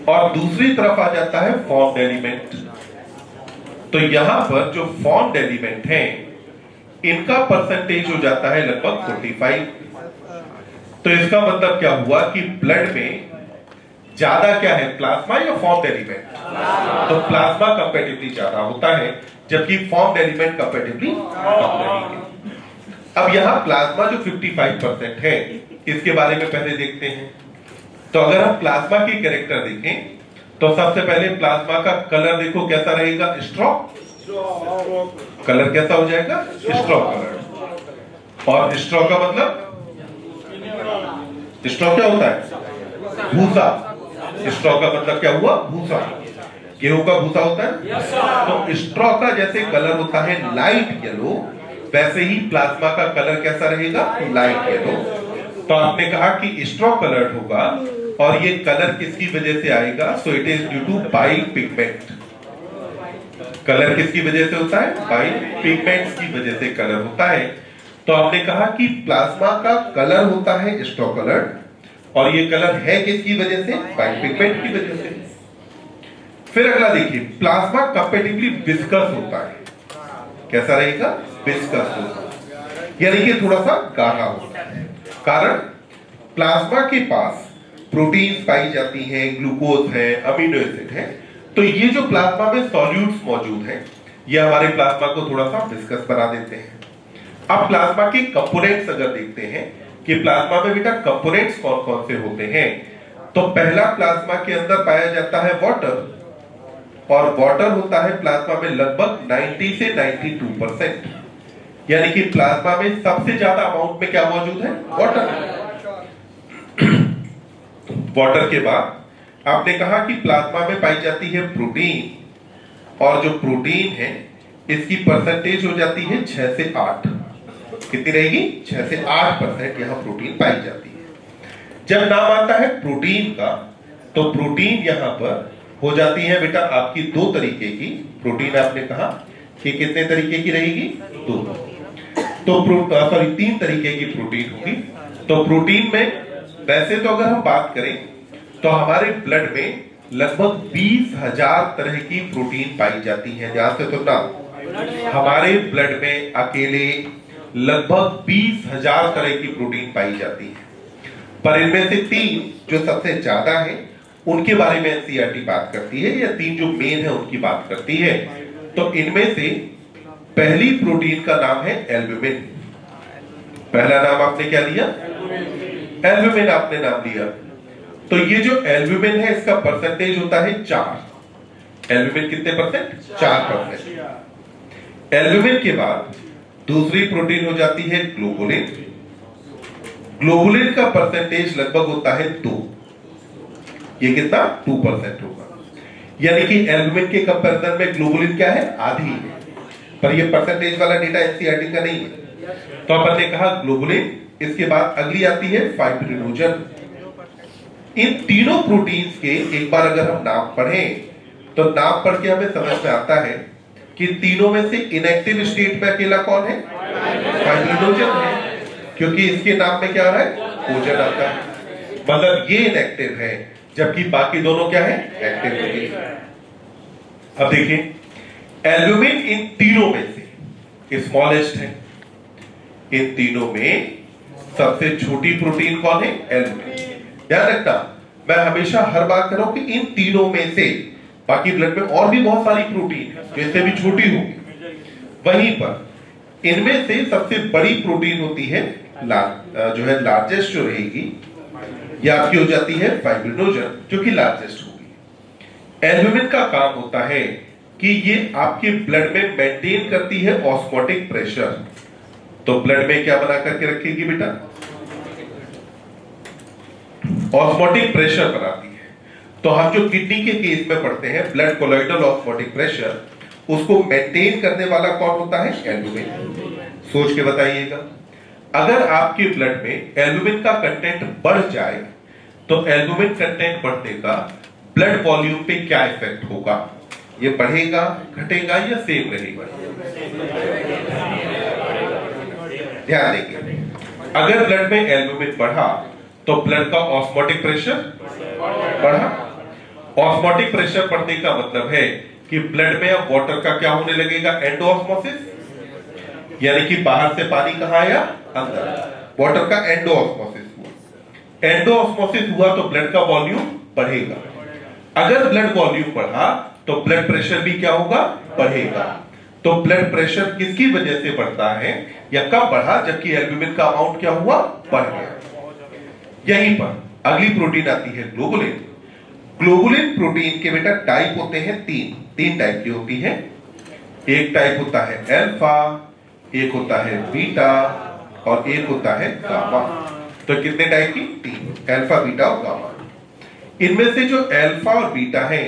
और दूसरी तरफ आ जाता है फॉर्म्ड एलिमेंट। तो यहां पर जो फॉर्म्ड एलिमेंट है इनका परसेंटेज हो जाता है लगभग 45। तो इसका मतलब क्या हुआ कि ब्लड में ज्यादा क्या है, प्लाज्मा या फॉर्म्ड एलिमेंट? तो प्लाज्मा कंपैरेटिवली ज्यादा होता है, जबकि फॉर्म्ड एलिमेंट कंपैरेटिवली कम रहेंगे। अब यहां प्लाज्मा जो 55% है इसके बारे में पहले देखते हैं। तो अगर हम प्लाज्मा की कैरेक्टर देखें तो सबसे पहले प्लाज्मा का कलर देखो कैसा रहेगा? स्ट्रॉ कलर कैसा हो जाएगा? Straw colour. और स्ट्रॉ का मतलब, स्ट्रॉ क्या होता है? भूसा। स्ट्रॉ का मतलब क्या हुआ? भूसा। गेहूं का भूसा होता है। तो स्ट्रॉ का जैसे कलर होता है लाइट येलो, वैसे ही प्लाज्मा का कलर कैसा रहेगा? Light yellow. तो आपने कहा कि स्ट्रॉ कलर्ड होगा, और ये कलर किसकी वजह से आएगा? So it is due to bile pigment. Colour किसकी वजह से होता है? बाइल पिगमेंट्स की वजह से कलर होता है। तो आपने कहा कि प्लाज्मा का कलर होता है स्ट्रॉ कलर्ड, और ये कलर है किसकी वजह से? बाइल पिगमेंट की वजह से। फिर अगला देखिए, प्लाज्मा कंपैरेटिवली विस्कस होता है। कैसा रहेगा? विस्कस होगा, यानी कि थोड़ा सा गाढ़ा होता है। कारण प्लाज्मा के पास प्रोटीन्स पाई जाती हैं, ग्लूकोज है, अमीनो एसिड है। तो ये जो प्लाज्मा में सॉल्यूट्स मौजूद हैं ये हमारे प्लाज्मा को थोड़ा सा विस्कस बना देते हैं। अब प्लाज्मा के कंपोनेंट्स अगर देखते हैं कि प्लाज्मा में बेटा कंपोनेंट्स कौन कौन से होते हैं, तो पहला प्लाज्मा के अंदर पाया जाता है वाटर, और वाटर होता है प्लाज्मा में लगभग 90 से 92%। यानी कि प्लाज्मा में सबसे ज्यादा अमाउंट में क्या मौजूद है? वाटर। वाटर के बाद आपने कहा कि प्लाज्मा में पाई जाती है प्रोटीन, और जो प्रोटीन है इसकी परसेंटेज हो जाती है 6 से 8। कितनी रहेगी? 6 से 8% यहां प्रोटीन पाई जाती है। जब नाम आता है प्रोटीन का, तो प्रोटीन यहां पर हो जाती है बेटा आपकी दो तरीके की। प्रोटीन आपने कहा कि कितने तरीके की रहेगी? दो। तो सॉरी 3 तरीके की प्रोटीन होगी। तो प्रोटीन में वैसे तो अगर हम बात करें तो हमारे ब्लड में लगभग 20,000 तरह की प्रोटीन पाई जाती है। ध्यान से सुनना, हमारे ब्लड में अकेले लगभग 20,000 तरह की प्रोटीन पाई जाती है। पर इनमें से 3 जो सबसे ज्यादा है उनके बारे में एनसीईआरटी बात करती है, या 3 जो मेन है उनकी बात करती है। तो इनमें से पहली प्रोटीन का नाम है एल्ब्यूमिन। पहला नाम आपने क्या लिया? एल्ब्यूमिन आपने नाम लिया। तो ये जो एल्ब्यूमिन है इसका परसेंटेज होता है 4। एल्ब्यूमिन कितने परसेंट? 4%। एल्ब्यूमिन के बाद दूसरी प्रोटीन हो जाती है ग्लोबुलिन। ग्लोबुलिन का परसेंटेज लगभग होता है 2। ये कितना? 2% होगा। यानी कि एल्ब्यूमिन के कंपैरिजन में ग्लोबुलिन क्या है? आधी है। पर ये परसेंटेज वाला डेटा एनसीईआरटी का नहीं है। तो अपन ने कहा ग्लोबुलिन, इसके बाद अगली आती है फाइब्रिनोजन। इन तीनों प्रोटीन्स के एक बार अगर हम नाम पढ़ें तो नाम पढ़ के हमें समझ में आता है कि तीनों में से इनएक्टिव स्टेट में अकेला कौन है? फाइब्रिनोजन है, क्योंकि इसके नाम में क्या आ रहा है? ओजन आता है। मतलब ये इनएक्टिव है, जबकि बाकी दोनों क्या है? एक्टिव है। अब देखिए, एल्ब्यूमिन इन तीनों में से स्मॉलेस्ट है। इन तीनों में सबसे छोटी प्रोटीन कौन है? एल्ब्यूमिन। ध्यान रखना, मैं हमेशा हर बार कर रहा हूं कि इन तीनों में से, बाकी ब्लड में और भी बहुत सारी प्रोटीन है जैसे भी छोटी होगी, वहीं पर इनमें से सबसे बड़ी प्रोटीन होती है जो है लार्जेस्ट जो रहेगी, ये आपकी हो जाती है फाइब्रिनोजन, जो कि लार्जेस्ट होगी। एल्ब्यूमिन का काम होता है कि ये आपके ब्लड में मेंटेन करती है ऑस्मोटिक प्रेशर। तो ब्लड में क्या बना करके रखेगी बेटा? ऑस्मोटिक प्रेशर बनाती है। तो हम जो किडनी के केस में पढ़ते हैं ब्लड कोलॉइडल ऑस्मोटिक प्रेशर, उसको मेंटेन करने वाला कौन होता है? एल्बुमिन। सोच के बताइएगा, अगर आपके ब्लड में एल्बुमिन का कंटेंट बढ़ जाए तो एल्बुमिन कंटेंट बढ़ने का ब्लड वॉल्यूम पे क्या इफेक्ट होगा? ये बढ़ेगा, घटेगा या सेम रहेगा? ध्यान देंगे, अगर ब्लड में एल्बुमिन बढ़ा तो ब्लड का ऑस्मोटिक प्रेशर बढ़ा। ऑस्मोटिक प्रेशर बढ़ने का मतलब है कि ब्लड में अब वाटर का क्या होने लगेगा? एंडोऑस्मोसिस, यानी कि बाहर से पानी कहां आया? अंदर। वाटर का एंडोऑस्मोसिस हुआ। एंडोऑस्मोसिस हुआ तो ब्लड का वॉल्यूम बढ़ेगा। अगर ब्लड वॉल्यूम बढ़ा तो ब्लड प्रेशर भी क्या होगा? बढ़ेगा। तो ब्लड प्रेशर किसकी वजह से बढ़ता है या कब बढ़ा? जबकि एल्बुमिन का अमाउंट क्या हुआ? बढ़ गया। यहीं पर अगली प्रोटीन आती है ग्लोबुलिन। ग्लोबुलिन प्रोटीन के बेटा टाइप होते हैं तीन टाइप की होती है। एक टाइप होता है अल्फा, एक होता है बीटा और एक होता है गामा। तो कितने टाइप की? तीन, अल्फा, बीटा और गामा। इनमें से जो अल्फा और बीटा है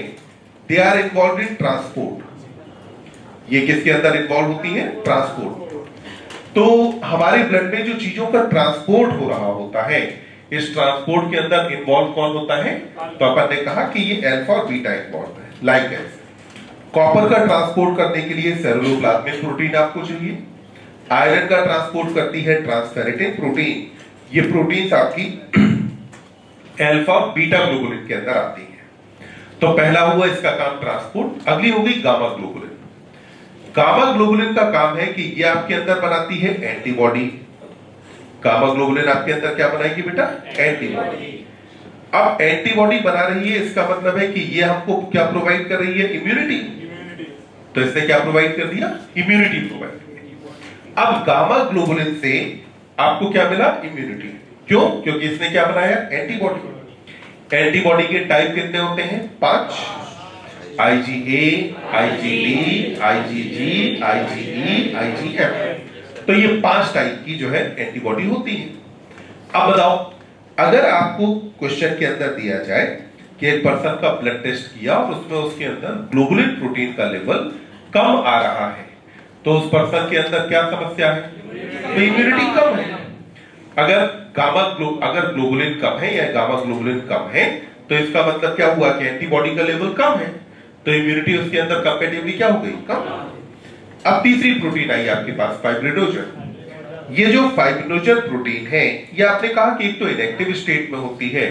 they are involve in transport. ये किसके अंदर इन्वॉल्व होती है? ट्रांसपोर्ट। तो हमारे ब्लड में जो चीजों का ट्रांसपोर्ट हो रहा होता है, इस ट्रांसपोर्ट के अंदर इन्वॉल्व कौन होता है? तो अपन ने कहा कि ये अल्फा और बीटा इन्वॉल्व है। लाइक कॉपर का ट्रांसपोर्ट करने के लिए सेलुलोप्लाज्मिक प्रोटीन आपको चाहिए। आयरन का ट्रांसपोर्ट करती है ट्रांसफेरेटिन प्रोटीन। ये प्रोटीन्स आपकी अल्फा और बीटा ग्लोबुलिन के अंदर आती है। तो पहला हुआ इसका काम ट्रांसपोर्ट। अगली हो गई गामा ग्लोबुलिन। गामा ग्लोबुलिन का काम है कि ये आपके अंदर बनाती है एंटीबॉडी। गामा ग्लोबुलिन आपके अंदर क्या बनाएगी बेटा? एंटीबॉडी। अब एंटीबॉडी बना रही है, इसका मतलब है कि ये हमको क्या प्रोवाइड कर रही है? इम्यूनिटी। तो इसने क्या प्रोवाइड कर दिया? इम्यूनिटी प्रोवाइड कर दिया। अब गामा ग्लोबुलिन से आपको क्या मिला? इम्यूनिटी। क्यों? क्योंकि इसने क्या बनाया? एंटीबॉडी। एंटीबॉडी के टाइप कितने होते हैं? 5। IgA, IgD, IgG, IgE, IgM। तो ये 5 टाइप की जो है एंटीबॉडी होती है। अब बताओ, अगर आपको क्वेश्चन के अंदर दिया जाए कि एक पर्सन का ब्लड टेस्ट किया और उसमें उसके अंदर ग्लोबुलिन प्रोटीन का लेवल कम आ रहा है, तो उस पर्सन के अंदर क्या समस्या है? तो इम्यूनिटी कम है। अगर ग्लोबुलिन कम है या गामा ग्लोबुलिन कम है तो इसका मतलब क्या हुआ कि एंटीबॉडी का लेवल कम है, तो इम्यूनिटी उसके अंदर कंपैरेटिवली क्या हो गई? कम। अब तीसरी प्रोटीन आई आपके पास, फाइब्रिनोजन। ये जो फाइब्रिनोजन प्रोटीन है, ये आपने कहा कि एक तो इनएक्टिव स्टेट में होती है,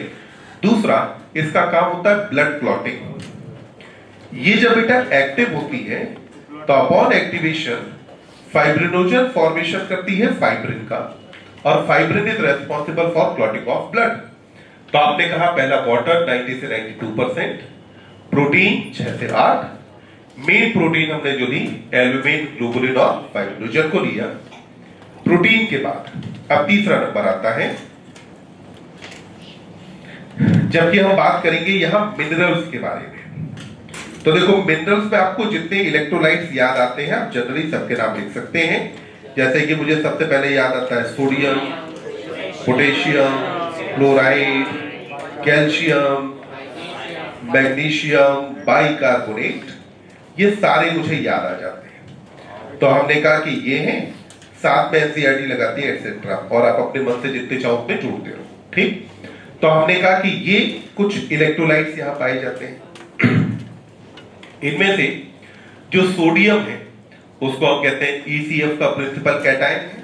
दूसरा इसका काम होता है ब्लड क्लॉटिंग। ये जब बेटा एक्टिव होती है तो अपॉन एक्टिवेशन फाइब्रिनोजन फॉर्मेशन करती है फाइब्रिन का, और fibrin is responsible for clotting of blood. तो आपने कहा पहला वाटर 90 से 92%, प्रोटीन 6 से 8, मेन प्रोटीन हमने जो ली एल्बुमिन, ग्लोबुलिन और फाइब्रिनोजन को लिया। प्रोटीन के बाद अब तीसरा नंबर आता है, जबकि हम बात करेंगे यहां मिनरल्स के बारे में। तो देखो, मिनरल्स में आपको जितने इलेक्ट्रोलाइट्स याद आते हैं आप जनरली सबके नाम लिख सकते हैं। जैसे कि मुझे सबसे पहले याद आता है sodium, potassium, chloride, calcium, magnesium, bicarbonate, ये सारे मुझे याद आ जाते हैं। तो हमने कहा कि ये हैं, साथ में एनसीईआरटी लगाती है एक्सेट्रा, और आप अपने मन से जितने चाहो उतने जोड़ते रहो। ठीक, तो हमने कहा कि ये कुछ इलेक्ट्रोलाइट्स यहां पाए जाते हैं। इनमें से जो सोडियम है उसको हम कहते हैं ECF का प्रिंसिपल कैटायन है।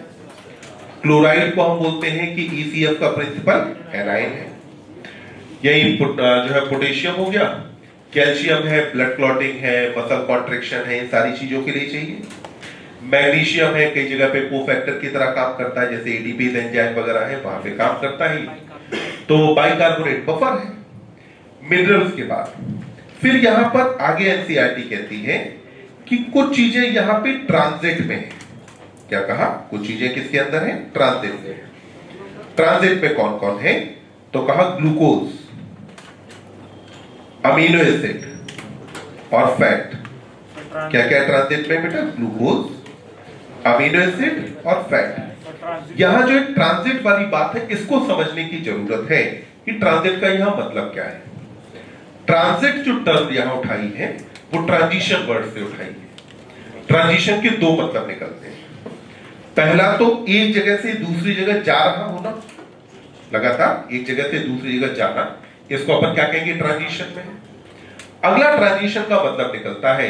क्लोराइड को हम बोलते हैं कि ECF का प्रिंसिपल एनायन है। यही जो है पोटेशियम हो गया, कैल्शियम है, ब्लड क्लॉटिंग है, मसल कॉन्ट्रैक्शन है, सारी चीजों के लिए चाहिए। मैग्नीशियम है, कई जगह पे कोफैक्टर की तरह काम करता है, जैसे एडीपीज एंजाइम वगैरह है, वहां पे काम करता है। तो बाइकार्बोनेट बफर है। मिनरल्स के बाद फिर यहां पर आगे एनसीईआरटी कहती है कि कुछ चीजें यहां पे ट्रांजिट में है। क्या कहा? कुछ चीजें किसके अंदर है? ट्रांजिट में। ट्रांजिट में कौन कौन है? तो कहा ग्लूकोज, अमीनो एसिड और फैट। क्या क्या ट्रांजिट में बेटा? ग्लूकोज, अमीनो एसिड और फैट। यहां जो एक ट्रांजिट वाली बात है, इसको समझने की जरूरत है कि ट्रांजिट का यहां मतलब क्या है। ट्रांजिट जो टर्म यहां उठाई है वो ट्रांजिशन वर्ड से उठाई है। ट्रांजिशन के दो मतलब निकलते हैं। पहला तो एक जगह से दूसरी जगह जा रहा होना, लगातार एक जगह से दूसरी जगह जाना, इसको अपन क्या कहेंगे ट्रांजिशन में। अगला ट्रांजिशन का मतलब निकलता है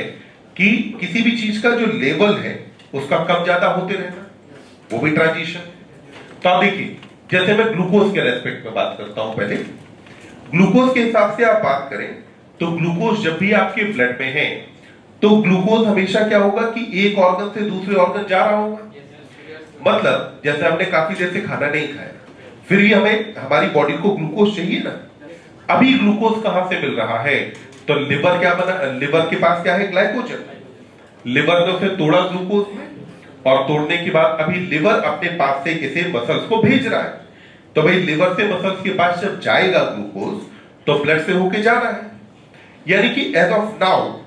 कि किसी भी चीज का जो लेवल है उसका कम ज्यादा होते रहना, वो भी ट्रांजिशन। तो आप देखिए, जैसे मैं ग्लूकोज के रेस्पेक्ट में बात करता हूं, पहले ग्लूकोज के हिसाब से आप बात करें तो ग्लूकोज जब भी आपके ब्लड में है तो ग्लूकोज हमेशा क्या होगा कि एक ऑर्गन से दूसरे ऑर्गन जा रहा होगा। मतलब जैसे हमने काफी देर से खाना नहीं खाया, फिर भी हमें हमारी बॉडी को ग्लूकोज चाहिए ना। अभी ग्लूकोज कहां से मिल रहा है, तो लिवर क्या बना, लिवर के पास क्या है, ग्लाइकोजन। लिवर ने उसे तोड़ा ग्लूकोज में, और तोड़ने के बाद अभी लिवर अपने पास से किसी मसल्स को भेज रहा है। तो भाई लिवर से मसल्स के पास जब जाएगा ग्लूकोज तो ब्लड से होके जा रहा है। यानी कि एज ऑफ नाउ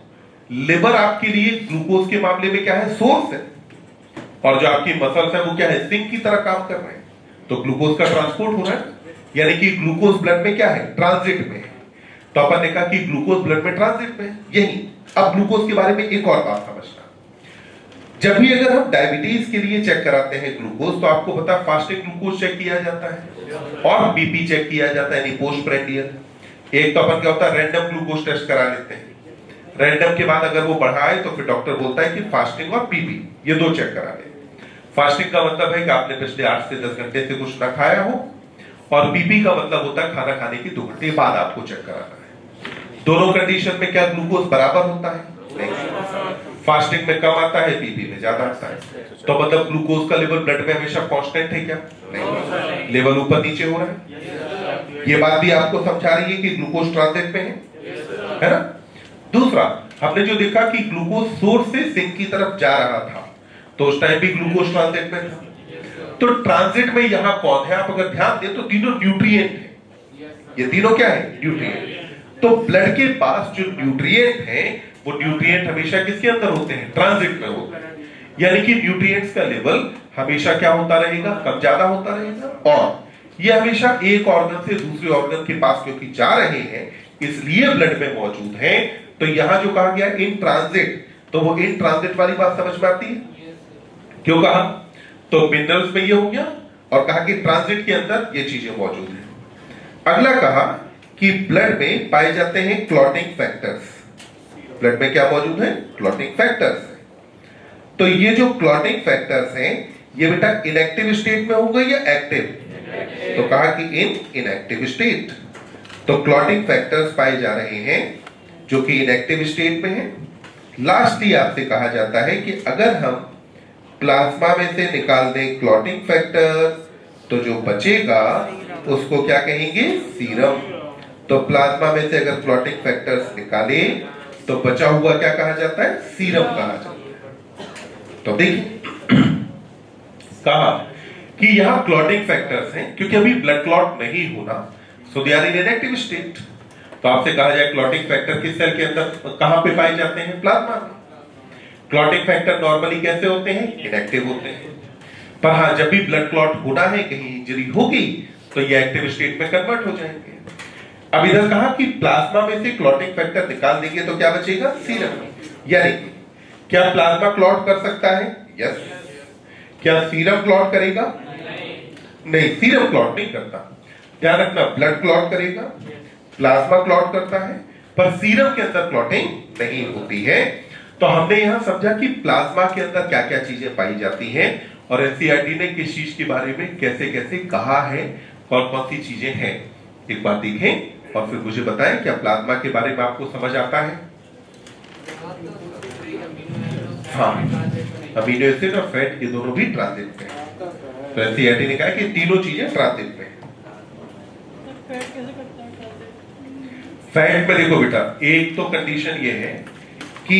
लिवर आपके लिए ग्लूकोज के मामले में क्या है, सोर्स है, और जो आपकी मसल्स है वो क्या है, सिंक की तरह काम कर रहे हैं। तो ग्लूकोज का ट्रांसपोर्ट हो रहा है, यानी कि ग्लूकोज ब्लड में क्या है, ट्रांजिट में है। तो अपन ने कहा कि ग्लूकोज ब्लड में ट्रांजिट में है। यही अब ग्लूकोज के बारे में एक और बात समझना, जब भी अगर हम डायबिटीज के लिए चेक कराते हैं ग्लूकोज, तो आपको पता है फास्टिंग ग्लूकोज चेक किया जाता है और बीपी चेक किया जाता है, पोस्ट प्रेंडियल। एक तो अपन क्या होता है, रैंडम ग्लूकोज टेस्ट करा लेते हैं। रैंडम के बाद अगर वो बढ़ा है तो फिर डॉक्टर बोलता है कि फास्टिंग और बीपी ये दो चेक करा ले। फास्टिंग का मतलब है कि आपने पिछले 8 से 10 घंटे से कुछ ना खाया हो, और बीपी का मतलब होता है खाना खाने की 2 घंटे बाद आपको चेक कराना है। दोनों कंडीशन में क्या ग्लूकोज बराबर होता है, नहीं। फास्टिंग में कम आता है, बीपी में ज्यादा आता है। तो मतलब ग्लूकोज का लेवल ब्लड में हमेशा कांस्टेंट है क्या, नहीं, लेवल ऊपर नीचे हो रहा है। ये बात भी आपको समझा रही है कि ग्लूकोज ट्रांजिट में है ना। दूसरा, हमने जो देखा कि ग्लूकोज सोर्स से सिंक की तरफ जा रहा था, तो उस टाइम भी ग्लूकोज ट्रांजिट में था। तो ट्रांजिट में यहां कौन है, आप अगर ध्यान दें तो तीनों न्यूट्रिएंट है। ये तीनों क्या है, न्यूट्रिएंट। तो ब्लड के पास जो न्यूट्रिएंट है वो न्यूट्रिएंट हमेशा किसके अंदर होते हैं, ट्रांजिट में होते हैं। यानी कि न्यूट्रिएंट्स का लेवल हमेशा क्या होता रहेगा, कम ज्यादा होता रहेगा। और ये हमेशा एक ऑर्गन से दूसरे ऑर्गन के पास क्योंकि जा रहे हैं इसलिए ब्लड में मौजूद है। तो यहां जो कहा गया इन ट्रांजिट, तो वो इन ट्रांजिट वाली बात समझ में आती है। क्यों कहा, तो मिनरल्स में ये हो गया, और कहा कि ट्रांजिट के अंदर ये चीजें मौजूद है। अगला कहा कि ब्लड में पाए जाते हैं क्लॉटिंग फैक्टर्स। ब्लड में क्या मौजूद है, क्लॉटिंग फैक्टर्स है। तो ये जो क्लॉटिंग फैक्टर्स हैं ये बेटा इनएक्टिव स्टेट में होंगे या एक्टिव, तो कहा कि इन इनएक्टिव स्टेट। तो क्लॉटिंग फैक्टर्स पाए जा रहे हैं जो कि इनएक्टिव स्टेट में है। लास्टली आपसे कहा जाता है कि अगर हम प्लाज्मा में से निकाल दें क्लॉटिंग फैक्टर तो जो बचेगा उसको क्या कहेंगे, सीरम। तो प्लाज्मा में से अगर क्लॉटिंग फैक्टर्स निकाले तो बचा हुआ क्या कहा जाता है, सीरम कहा जाता है। तो देखिए कहा कि यहां क्लॉटिंग फैक्टर्स हैं क्योंकि अभी ब्लड क्लॉट नहीं होना, so they are in inactive state. तो आपसे कहा जाए क्लॉटिंग फैक्टर किस सेल के अंदर कहां पे पाए जाते हैं, प्लाज्मा में। क्लॉटिंग फैक्टर नॉर्मली कैसे होते हैं, इनएक्टिव होते हैं। पर हाँ, जब भी ब्लड क्लॉट होना है, कहीं इंजरी होगी तो ये एक्टिव स्टेट में कन्वर्ट हो जाएंगे। अब इधर कहा कि प्लाज्मा में से क्लॉटिंग फैक्टर निकाल देंगे तो क्या बचेगा, सीरम। यानी क्या प्लाज्मा क्लॉट कर सकता है, यस। क्या सीरम क्लॉट करेगा, नहीं, सीरम क्लॉट नहीं करता। ध्यान रखना, ब्लड क्लॉट करेगा, प्लाज्मा क्लॉट करता है, पर सीरम के अंदर क्लॉटिंग नहीं होती है। तो हमने यहां समझा कि प्लाज्मा के अंदर क्या क्या चीजें पाई जाती हैं, और एनसीईआरटी ने किस चीज के बारे में कैसे कैसे कहा है, कौन कौन सी चीजें हैं। एक बार देखें और फिर मुझे बताएं क्या प्लाज्मा के बारे में आपको समझ आता है। हाँ, अमीनो एसिड और फैट ये दोनों भी ट्रांजिट में है। तो एनसीईआरटी ने कहा कि तीनों चीजें ट्रांजिट में। फैट में देखो बेटा, एक तो कंडीशन ये है कि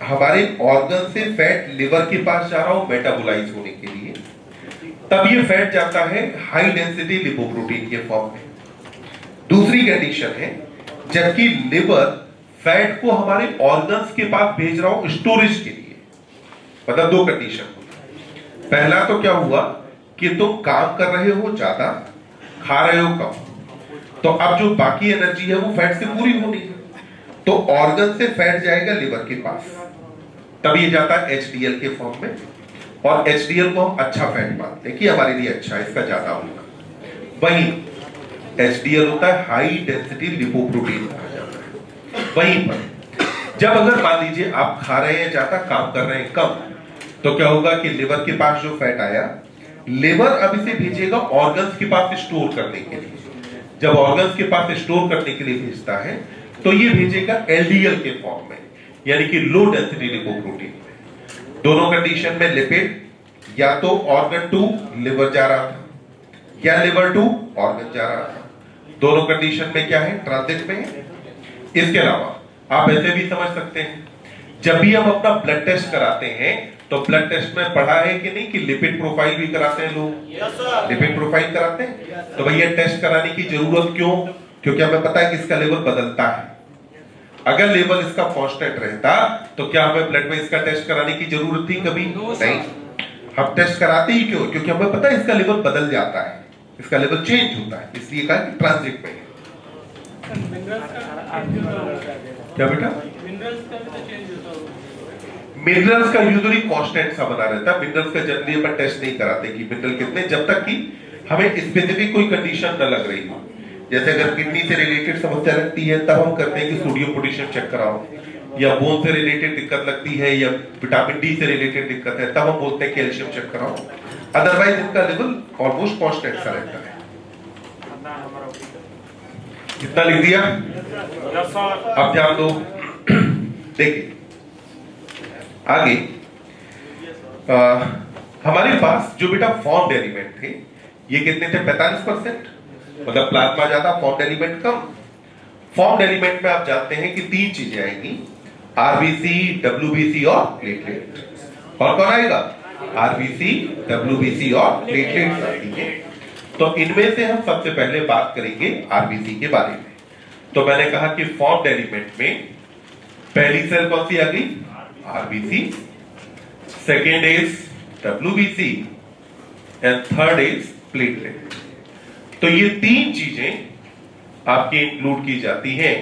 हमारे ऑर्गन से फैट लिवर के पास जा रहा हो मेटाबोलाइज होने के लिए, तब ये फैट जाता है हाई डेंसिटी लिपोप्रोटीन के फॉर्म में। दूसरी कंडीशन है जबकि लिवर फैट को हमारे ऑर्गन्स के पास भेज रहा हो स्टोरेज के लिए। मतलब दो कंडीशन हुई। पहला तो क्या हुआ कि तुम काम कर रहे हो ज्यादा, खा रहे हो कम, तो अब जो बाकी एनर्जी है वो फैट से पूरी होनी है, तो ऑर्गन से फैट जाएगा लिवर के पास, तब ये जाता है HDL के फॉर्म में, और HDL को हम अच्छा फैट मानते हैं कि हमारे लिए अच्छा है, इसका ज्यादा होगा। वहीं HDL होता है हाई डेंसिटी लिपोप्रोटीन कहा जाता है। वहीं पर जब अगर मान लीजिए आप खा रहे हैं ज्यादा, काम कर रहे हैं कम, तो क्या होगा कि लिवर के पास जो फैट आया, लिवर अब इसे भेजेगा ऑर्गन्स के पास स्टोर करने के लिए। जब ऑर्गन्स के पास स्टोर करने के लिए भेजता है तो ये भेजेगा LDL के फॉर्म में, यानी कि लो डेंसिटी लिपोप्रोटीन में। दोनों कंडीशन में लिपिड या तो ऑर्गन टू लिवर जा रहा था या लिवर टू ऑर्गन जा रहा था, दोनों कंडीशन में क्या है, ट्रांजिट में है। इसके अलावा आप ऐसे भी समझ सकते हैं, जब भी हम अपना ब्लड टेस्ट कराते हैं तो ब्लड टेस्ट में पढ़ा है कि नहीं कि लिपिड प्रोफाइल भी कराते हैं लोग, लिपिड प्रोफाइल कराते हैं। तो भैया टेस्ट कराने की जरूरत क्यों? क्योंकि हमें पता है कि इसका लेवल बदलता है। अगर लेवल इसका कांस्टेंट रहता तो क्या हमें ब्लड में इसका टेस्ट कराने की जरूरत थी? कभी नहीं। हम टेस्ट कराते ही क्यों? क्योंकि हमें पता है इसका लेवल बदल जाता है, इसका लेवल चेंज होता है, इसलिए कहा कि ट्रांजिट में है। क्या बेटा? मिनरल्स का यूजुअली कांस्टेंट सा बना रहता है। मिनरल्स का जनरली अपन टेस्ट नहीं कराते कि मिनरल कितने, जब तक कि हमें स्पेसिफिक कोई कंडीशन न लग रही हो। जैसे अगर किडनी से रिलेटेड समस्या लगती है तब हम करते हैं कि सोडियम पोटेशियम चेक कराओ, या बोन से रिलेटेड दिक्कत लगती है या विटामिन डी से रिलेटेड दिक्कत है तब हम बोलते हैं कैल्शियम चेक कराओ। अदरवाइज इनका लेवल ऑलमोस्ट कांस्टेंट सा रहता है। कितना लिख दिया? अब ध्यान दो, देखिए आगे हमारे पास जो बेटा फॉर्म्ड एलिमेंट थे ये कितने थे? 45%, मतलब प्लाज्मा ज्यादा, फॉर्म्ड एलिमेंट कम। फॉर्म्ड एलिमेंट में आप जानते हैं कि 3 चीजें आएंगी, RBC, WBC और प्लेटलेट। और कौन आएगा? RBC, WBC और प्लेटलेट आती है। तो इनमें से हम सबसे पहले बात करेंगे RBC के बारे में। तो मैंने कहा कि फॉर्म्ड एलिमेंट में पहली सेल कौन सी आ गई? RBC, second is WBC and third is platelet. तो ये 3 चीजें आपके इंक्लूड की जाती हैं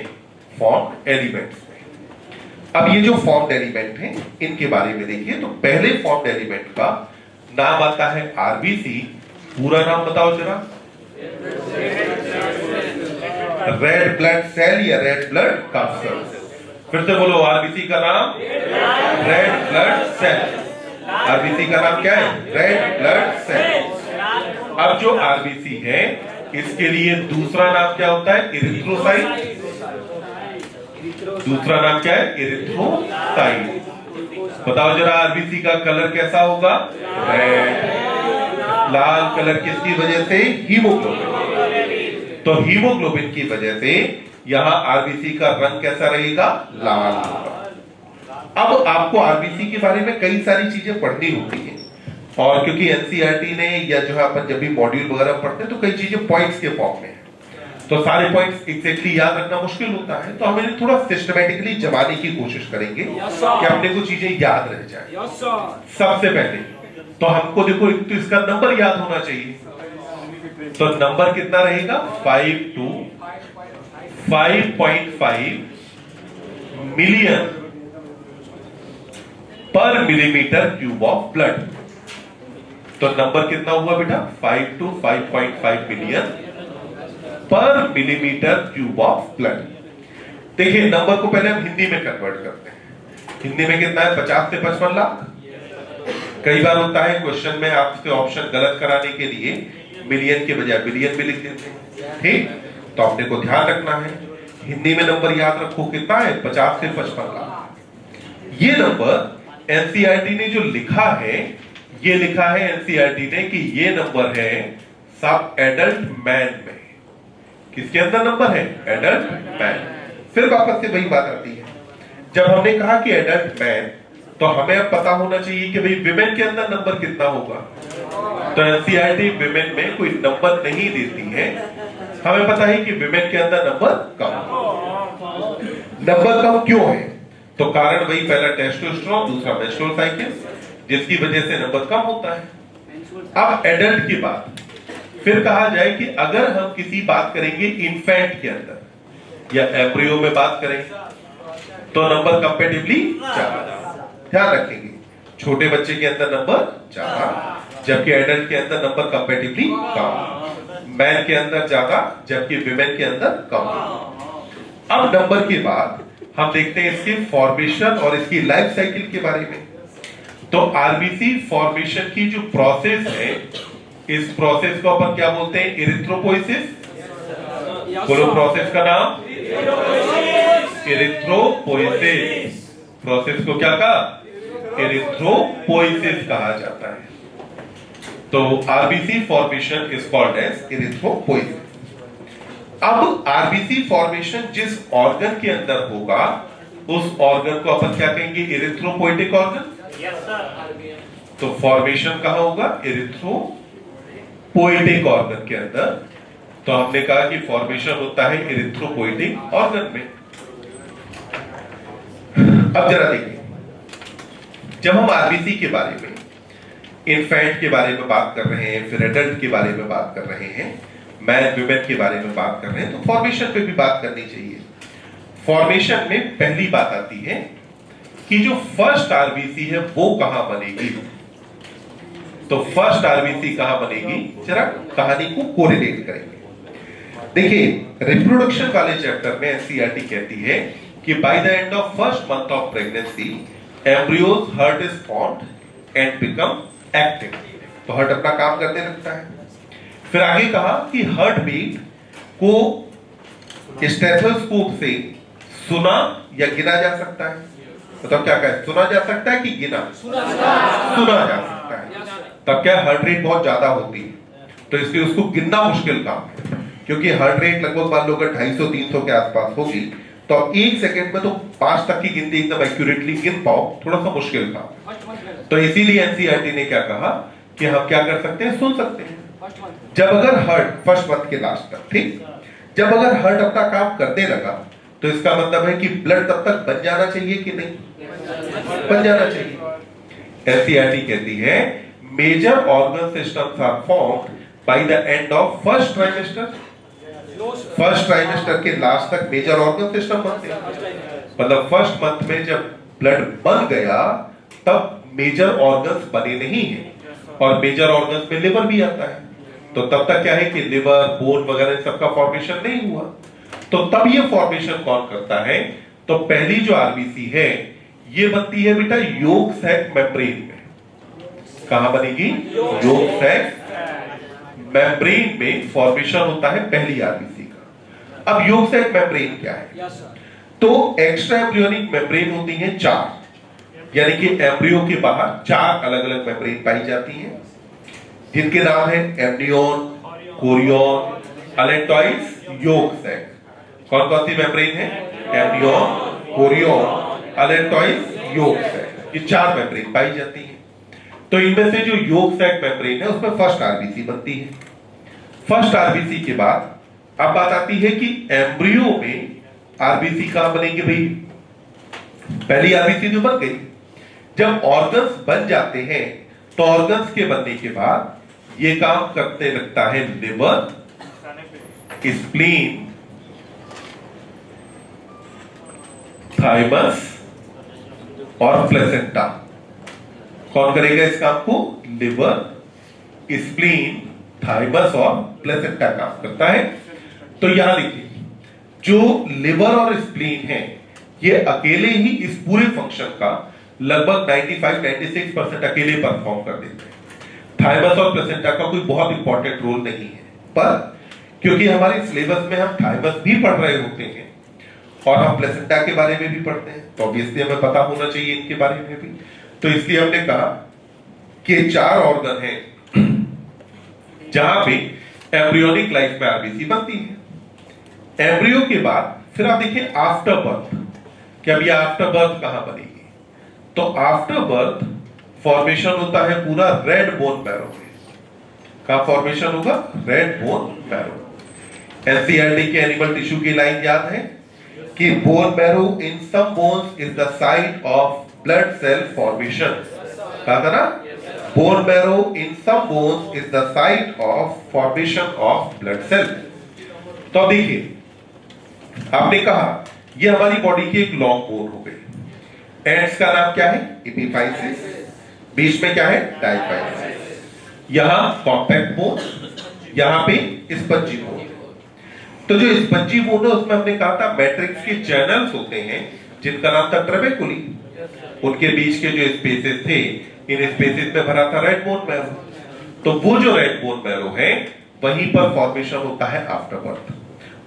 फॉर्म्ड एलिमेंट्स में। अब ये जो फॉर्म्ड एलिमेंट हैं इनके बारे में देखिए। तो पहले फॉर्म्ड एलिमेंट का नाम आता है RBC। पूरा नाम बताओ जरा। रेड ब्लड सेल या रेड ब्लड कॉर्पस्कल। फिर से बोलो, RBC का नाम रेड ब्लड सेल। RBC का नाम क्या है? Red blood cell. अब जो RBC है इसके लिए दूसरा नाम क्या होता है? इरिथ्रोसाइट। दूसरा नाम क्या है? इरिथ्रोसाइट। बताओ जरा RBC का कलर कैसा होगा? रेड। लाल कलर किसकी वजह से? हीमोग्लोबिन। तो हीमोग्लोबिन की वजह से यहां RBC का रंग कैसा रहेगा? लाल होगा। अब आपको RBC के बारे में कई सारी चीजें पढ़नी होती हैं, और क्योंकि NCERT ने या जो है अपन जब भी मॉड्यूल वगैरह पढ़ते हैं तो कई चीजें पॉइंट्स के फॉर्म में है, तो सारे पॉइंट्स एग्जैक्टली याद रखना मुश्किल होता है। तो हम इन्हें थोड़ा सिस्टमैटिकली जमाने की कोशिश करेंगे कि अपने को चीजें याद रह जाए। सबसे पहले तो हमको देखो, एक तो इसका नंबर याद होना चाहिए। तो नंबर कितना रहेगा? 5 to 5.5 मिलियन पर मिलीमीटर क्यूब ऑफ ब्लड। तो नंबर कितना हुआ बेटा? 5 to 5.5 मिलियन पर मिलीमीटर क्यूब ऑफ ब्लड। देखिए नंबर को पहले हम हिंदी में कन्वर्ट करते हैं। हिंदी में कितना है? 50 से 55 लाख। कई बार होता है क्वेश्चन में आपके ऑप्शन गलत कराने के लिए मिलियन के बजाय बिलियन में लिख देते हैं, ठीक? तो आपने को ध्यान रखना है, हिंदी में नंबर याद रखो कितना है? 50 से 55 लाख। ये नंबर NCERT ने जो लिखा है, ये लिखा है NCERT ने कि ये नंबर है सब एडल्ट मैन में। किसके अंदर नंबर है? Adult man. फिर वापस से वही बात आती है, जब हमने कहा कि एडल्ट मैन, तो हमें अब पता होना चाहिए कि भाई विमेन के अंदर नंबर कितना होगा। तो NCERT विमेन में कोई नंबर नहीं देती है। हमें पता है कि विमेन के अंदर नंबर कम। नंबर कम क्यों है? तो कारण वही, पहला टेस्टोस्टेरोन, दूसरा मेंस्ट्रुअल साइकिल, जिसकी वजह से नंबर कम होता है। अब एडल्ट की बात, फिर कहा जाए कि अगर हम किसी बात करेंगे इन्फेंट के अंदर या एम्ब्रियो में बात करें तो नंबर कंपैरेटिवली ज्यादा, ध्यान रखेंगे छोटे बच्चे के अंदर नंबर ज्यादा, जबकि एडल्ट के अंदर नंबर कंपैरेटिवली कम, मैन के अंदर ज्यादा जबकि विमेन के अंदर कम। अब नंबर के बाद हम देखते हैं इसके फॉर्मेशन और इसकी लाइफ साइकिल के बारे में। तो आरबीसी फॉर्मेशन की जो प्रोसेस है, इस प्रोसेस को अपन क्या बोलते हैं? इरिथ्रोपोइसिस। बोलो प्रोसेस का नाम, इरिथ्रोपोइसिस। प्रोसेस को क्या कहा? इरिथ्रोपोइसिस कहा जाता है। तो RBC formation is called as erythropoiesis. अब आरबीसी फॉर्मेशन जिस ऑर्गन के अंदर होगा उस ऑर्गन को अपन क्या कहेंगे? Erythropoietic organ.
Yes sir.
तो फॉर्मेशन कहां होगा? इरिथ्रोपोइटिक ऑर्गन के अंदर। तो हमने कहा कि फॉर्मेशन होता है इरिथ्रोपोइटिक ऑर्गन में। अब जरा देखिए, जब हम आरबीसी के बारे में, इन्फेंट के बारे में बात कर रहे हैं, फिर एडल्ट के बारे में बात कर रहे हैं, मैन वुमेन के बारे में बात कर रहे हैं, तो फॉर्मेशन पे भी बात करनी चाहिए। फॉर्मेशन में पहली बात आती है कि जो फर्स्ट आरबीसी है वो कहां बनेगी। तो फर्स्ट आरबीसी कहां बनेगी, जरा कहानी को कोरिलेट करेंगे। देखिए, रिप्रोडक्शन वाले चैप्टर में एनसीईआरटी कहती है कि bye the end of first month of pregnancy embryos heart is formed and become active. तो हार्ट अपना काम करने लगता है। फिर आगे कहा कि हार्ट बीट को स्टेथोस्कोप से सुना या गिना जा सकता है। मतलब क्या कहे, सुना जा सकता है कि गिना? सुना जा सकता है। तब क्या हार्ट रेट बहुत ज्यादा होती है, तो इसलिए उसको गिनना मुश्किल काम है, क्योंकि हार्ट रेट लगभग मान लो 250-300 के आसपास होगी, तो अब 1 सेकंड में तो 5 तक की गिनती एकदम एक्यूरेटली गिन पाओ, थोड़ा सा मुश्किल काम। तो इसीलिए एनसीईआरटी ने क्या कहा कि हम क्या कर सकते हैं, सुन सकते हैं। जब अगर हार्ट फर्स्ट मंथ के लास्ट तक, ठीक, जब अगर हार्ट अपना काम करने लगा तो इसका मतलब है कि ब्लड तब तक बन जाना चाहिए कि नहीं? बन जाना चाहिए। एनसीईआरटी कहती है major organ systems are formed by the end of first trimester. First trimester के लास्ट तक मेजर ऑर्गन सिस्टम बनते हैं। मतलब फर्स्ट मंथ में जब ब्लड बन गया तब मेजर ऑर्गन्स बने नहीं हैं, और मेजर ऑर्गन्स में लिवर भी आता है। तो तब तक क्या है कि लिवर, बोन वगैरह सबका फॉर्मेशन नहीं हुआ। तो तब ये फॉर्मेशन कौन करता है? तो पहली जो आरबीसी है ये बनती है बेटा योक सैक मेम्ब्रेन में। कहां बनेगी? योक सैक मेम्ब्रेन में फॉर्मेशन होता है पहली आरबीसी का। अब योक सैक मेम्ब्रेन क्या है? तो एक्स्ट्रा एम्ब्रियोनिक मेम्ब्रेन होती है 4, यानी कि एम्ब्रियो के बाहर 4 अलग अलग मेम्ब्रेन पाई जाती हैं, जिनके नाम है एम्नियोन, कोरियोन, अलेक्टॉइड्स, योक सैक। कौन कौन सी मेम्ब्रेन है? एम्नियोन, कोरियोन, अलेक्टॉइड्स, योक सैक। ये 4 मेम्ब्रेन पाई जाती हैं। तो इनमें से जो योक सैक मेम्ब्रेन है उसमें फर्स्ट आरबीसी बनती है। फर्स्ट आरबीसी के बाद अब बात आती है कि एम्ब्रियो में आरबीसी कहां बनेंगे भाई? पहली आरबीसी जो बन गई, जब ऑर्गन्स बन जाते हैं तो ऑर्गन्स के बनने के बाद ये काम करते लगता है लिवर, स्प्लीन, थाइमस और प्लेसेंटा। कौन करेगा इस काम को? लिवर, स्प्लीन, थाइमस और प्लेसेंटा काम करता है। तो यहां देखिए, जो लिवर और स्प्लीन है ये अकेले ही इस पूरे फंक्शन का लगभग 95-96% अकेले परफॉर्म कर देते हैं। थाइमस और प्लेसेंटा का कोई बहुत इंपॉर्टेंट रोल नहीं है, पर क्योंकि हमारे सिलेबस में हम थाइमस भी पढ़ रहे होते हैं और हम प्लेसेंटा के बारे में भी पढ़ते हैं, तो ऑब्वियसली हमें पता होना चाहिए इनके बारे में भी। तो इसलिए हमने कहा कि 4 ऑर्गन हैं जहां पे एम्ब्रियोनिक लाइफ में आरबीसी बनती है। एम्ब्रियो के बाद फिर आप देखिए आफ्टर बर्थ, कि अब ये आफ्टर बर्थ कहां बनेगी? तो आफ्टर बर्थ फॉर्मेशन होता है पूरा रेड बोन मैरो में। कहां फॉर्मेशन होगा? Red bone marrow. एनसीईआरटी के एनिमल टिश्यू की लाइन याद है कि bone marrow in some bones is the site of blood cell formation. कहा था ना? Bone marrow in some bones is the site of formation of blood cell. तो अब देखिए, आपने कहा ये हमारी बॉडी की एक लॉन्ग बोन हो गई। एंड्स का नाम क्या है? एपिफाइसिस। बीच में क्या है? डायफाइसिस। यहां कॉम्पैक्ट बोन, यहां पे स्पंजी बोन। तो जो स्पंजी बोन है उसमें हमने कहा था मैट्रिक्स के चैनल्स होते हैं जिनका नाम था ट्रेबेकुली। उनके बीच के जो स्पेसेस थे, इन स्पेसेस में भरा था रेड बोन मैरो। तो वो जो रेड बोन मैरो है वहीं पर फॉर्मेशन होता है आफ्टर बर्थ।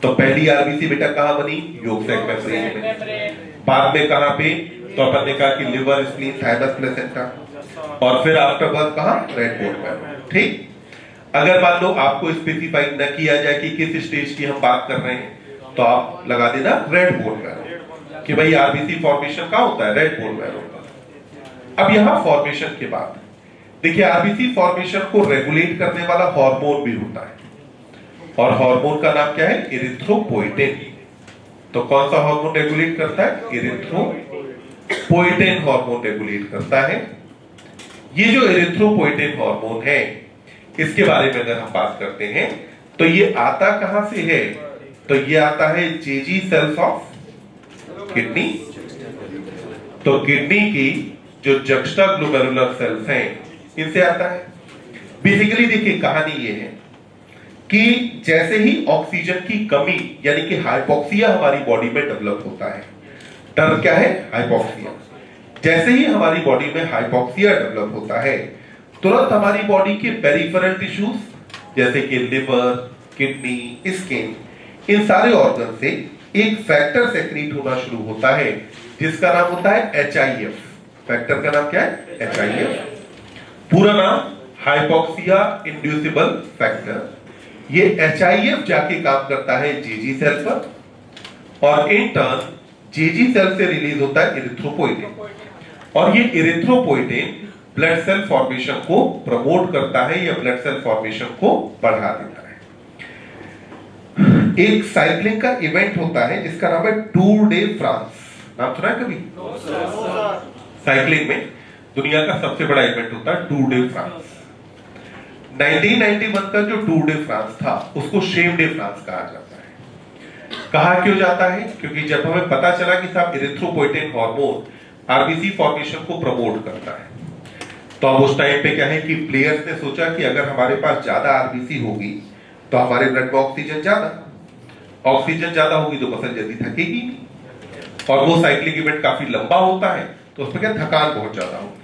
तो पहली आरबीसी बेटा कहां बनी? यॉर्क सैक मेम्ब्रेन में। बाद में कहां पे? तो अपन ने कहा कि लिवर, स्प्लीन, थाइमस, प्लेसेंटा। और फिर आफ्टर बर्थ कहां? Red bone marrow. ठीक। अगर मान लो आपको स्पेसिफाई न किया जाए कि किस स्टेज की हम बात कर रहे हैं, तो आप लगा देना रेड बोन मैरो कि भाई आरबीसी फॉर्मेशन कहां होता है? Red bone marrow. अब यहां फॉर्मेशन के बाद देखिए, आरबीसी फॉर्मेशन को रेगुलेट करने वाला हार्मोन भी होता है, और हार्मोन का नाम क्या है? इरिथ्रोपोइटिन। तो कौन सा हार्मोन रेगुलेट करता है? इरिथ्रोपोइटिन हार्मोन रेगुलेट करता है। ये जो इरिथ्रोपोइटिन हार्मोन है, इसके बारे में अगर हम बात करते हैं तो ये आता कहां से है? तो ये आता है जेजी सेल्स ऑफ किडनी। तो किडनी की जो जक्स्टा ग्लोमेरुलर सेल्स हैं, इनसे आता है। बेसिकली देखिए, कहानी ये है कि जैसे ही ऑक्सीजन की कमी यानी कि हाइपोक्सिया हमारी बॉडी में डेवलप होता है, टर्म क्या है? हाइपोक्सिया। जैसे ही हमारी बॉडी में हाइपोक्सिया डेवलप होता है, तुरंत हमारी बॉडी के पेरिफेरल टिश्यूज जैसे कि लिवर, किडनी, स्किन, इन सारे ऑर्गन से एक फैक्टर सेक्रीट होना शुरू होता है जिसका नाम होता है HIF। फैक्टर का नाम क्या है? HIF। पूरा नाम हाइपोक्सिया इंड्यूसिबल फैक्टर। ये HIF जाके काम करता है जेजी सेल पर, और इन टर्न जेजी सेल से रिलीज होता है इरिथ्रोपोइटिन, और ये इरिथ्रोपोइटिन ब्लड सेल फॉर्मेशन को प्रमोट करता है या ब्लड सेल फॉर्मेशन को बढ़ा देता है। एक साइक्लिंग का इवेंट होता है जिसका नाम है टूर डे फ्रांस। नाम सुना है कभी? साइक्लिंग में दुनिया का सबसे बड़ा इवेंट होता है टूर डे फ्रांस। 1991 का जो टूर डे फ्रांस था उसको शेम डे फ्रांस कहा जाता है। कहा क्यों जाता है? क्योंकि जब हमें पता चला कि साहब इरिथ्रोपोइटिन हार्मोन आरबीसी फॉर्मेशन को प्रमोट करता है, तो अब उस टाइम पे क्या है कि प्लेयर्स ने सोचा कि अगर हमारे पास ज्यादा आरबीसी होगी तो हमारे ब्लड में ऑक्सीजन ज्यादा होगी तो मसल जल्दी थकेगी नहीं, और वो साइक्लिंग इवेंट काफी लंबा होता है तो उसमें क्या थकान बहुत ज्यादा होगी।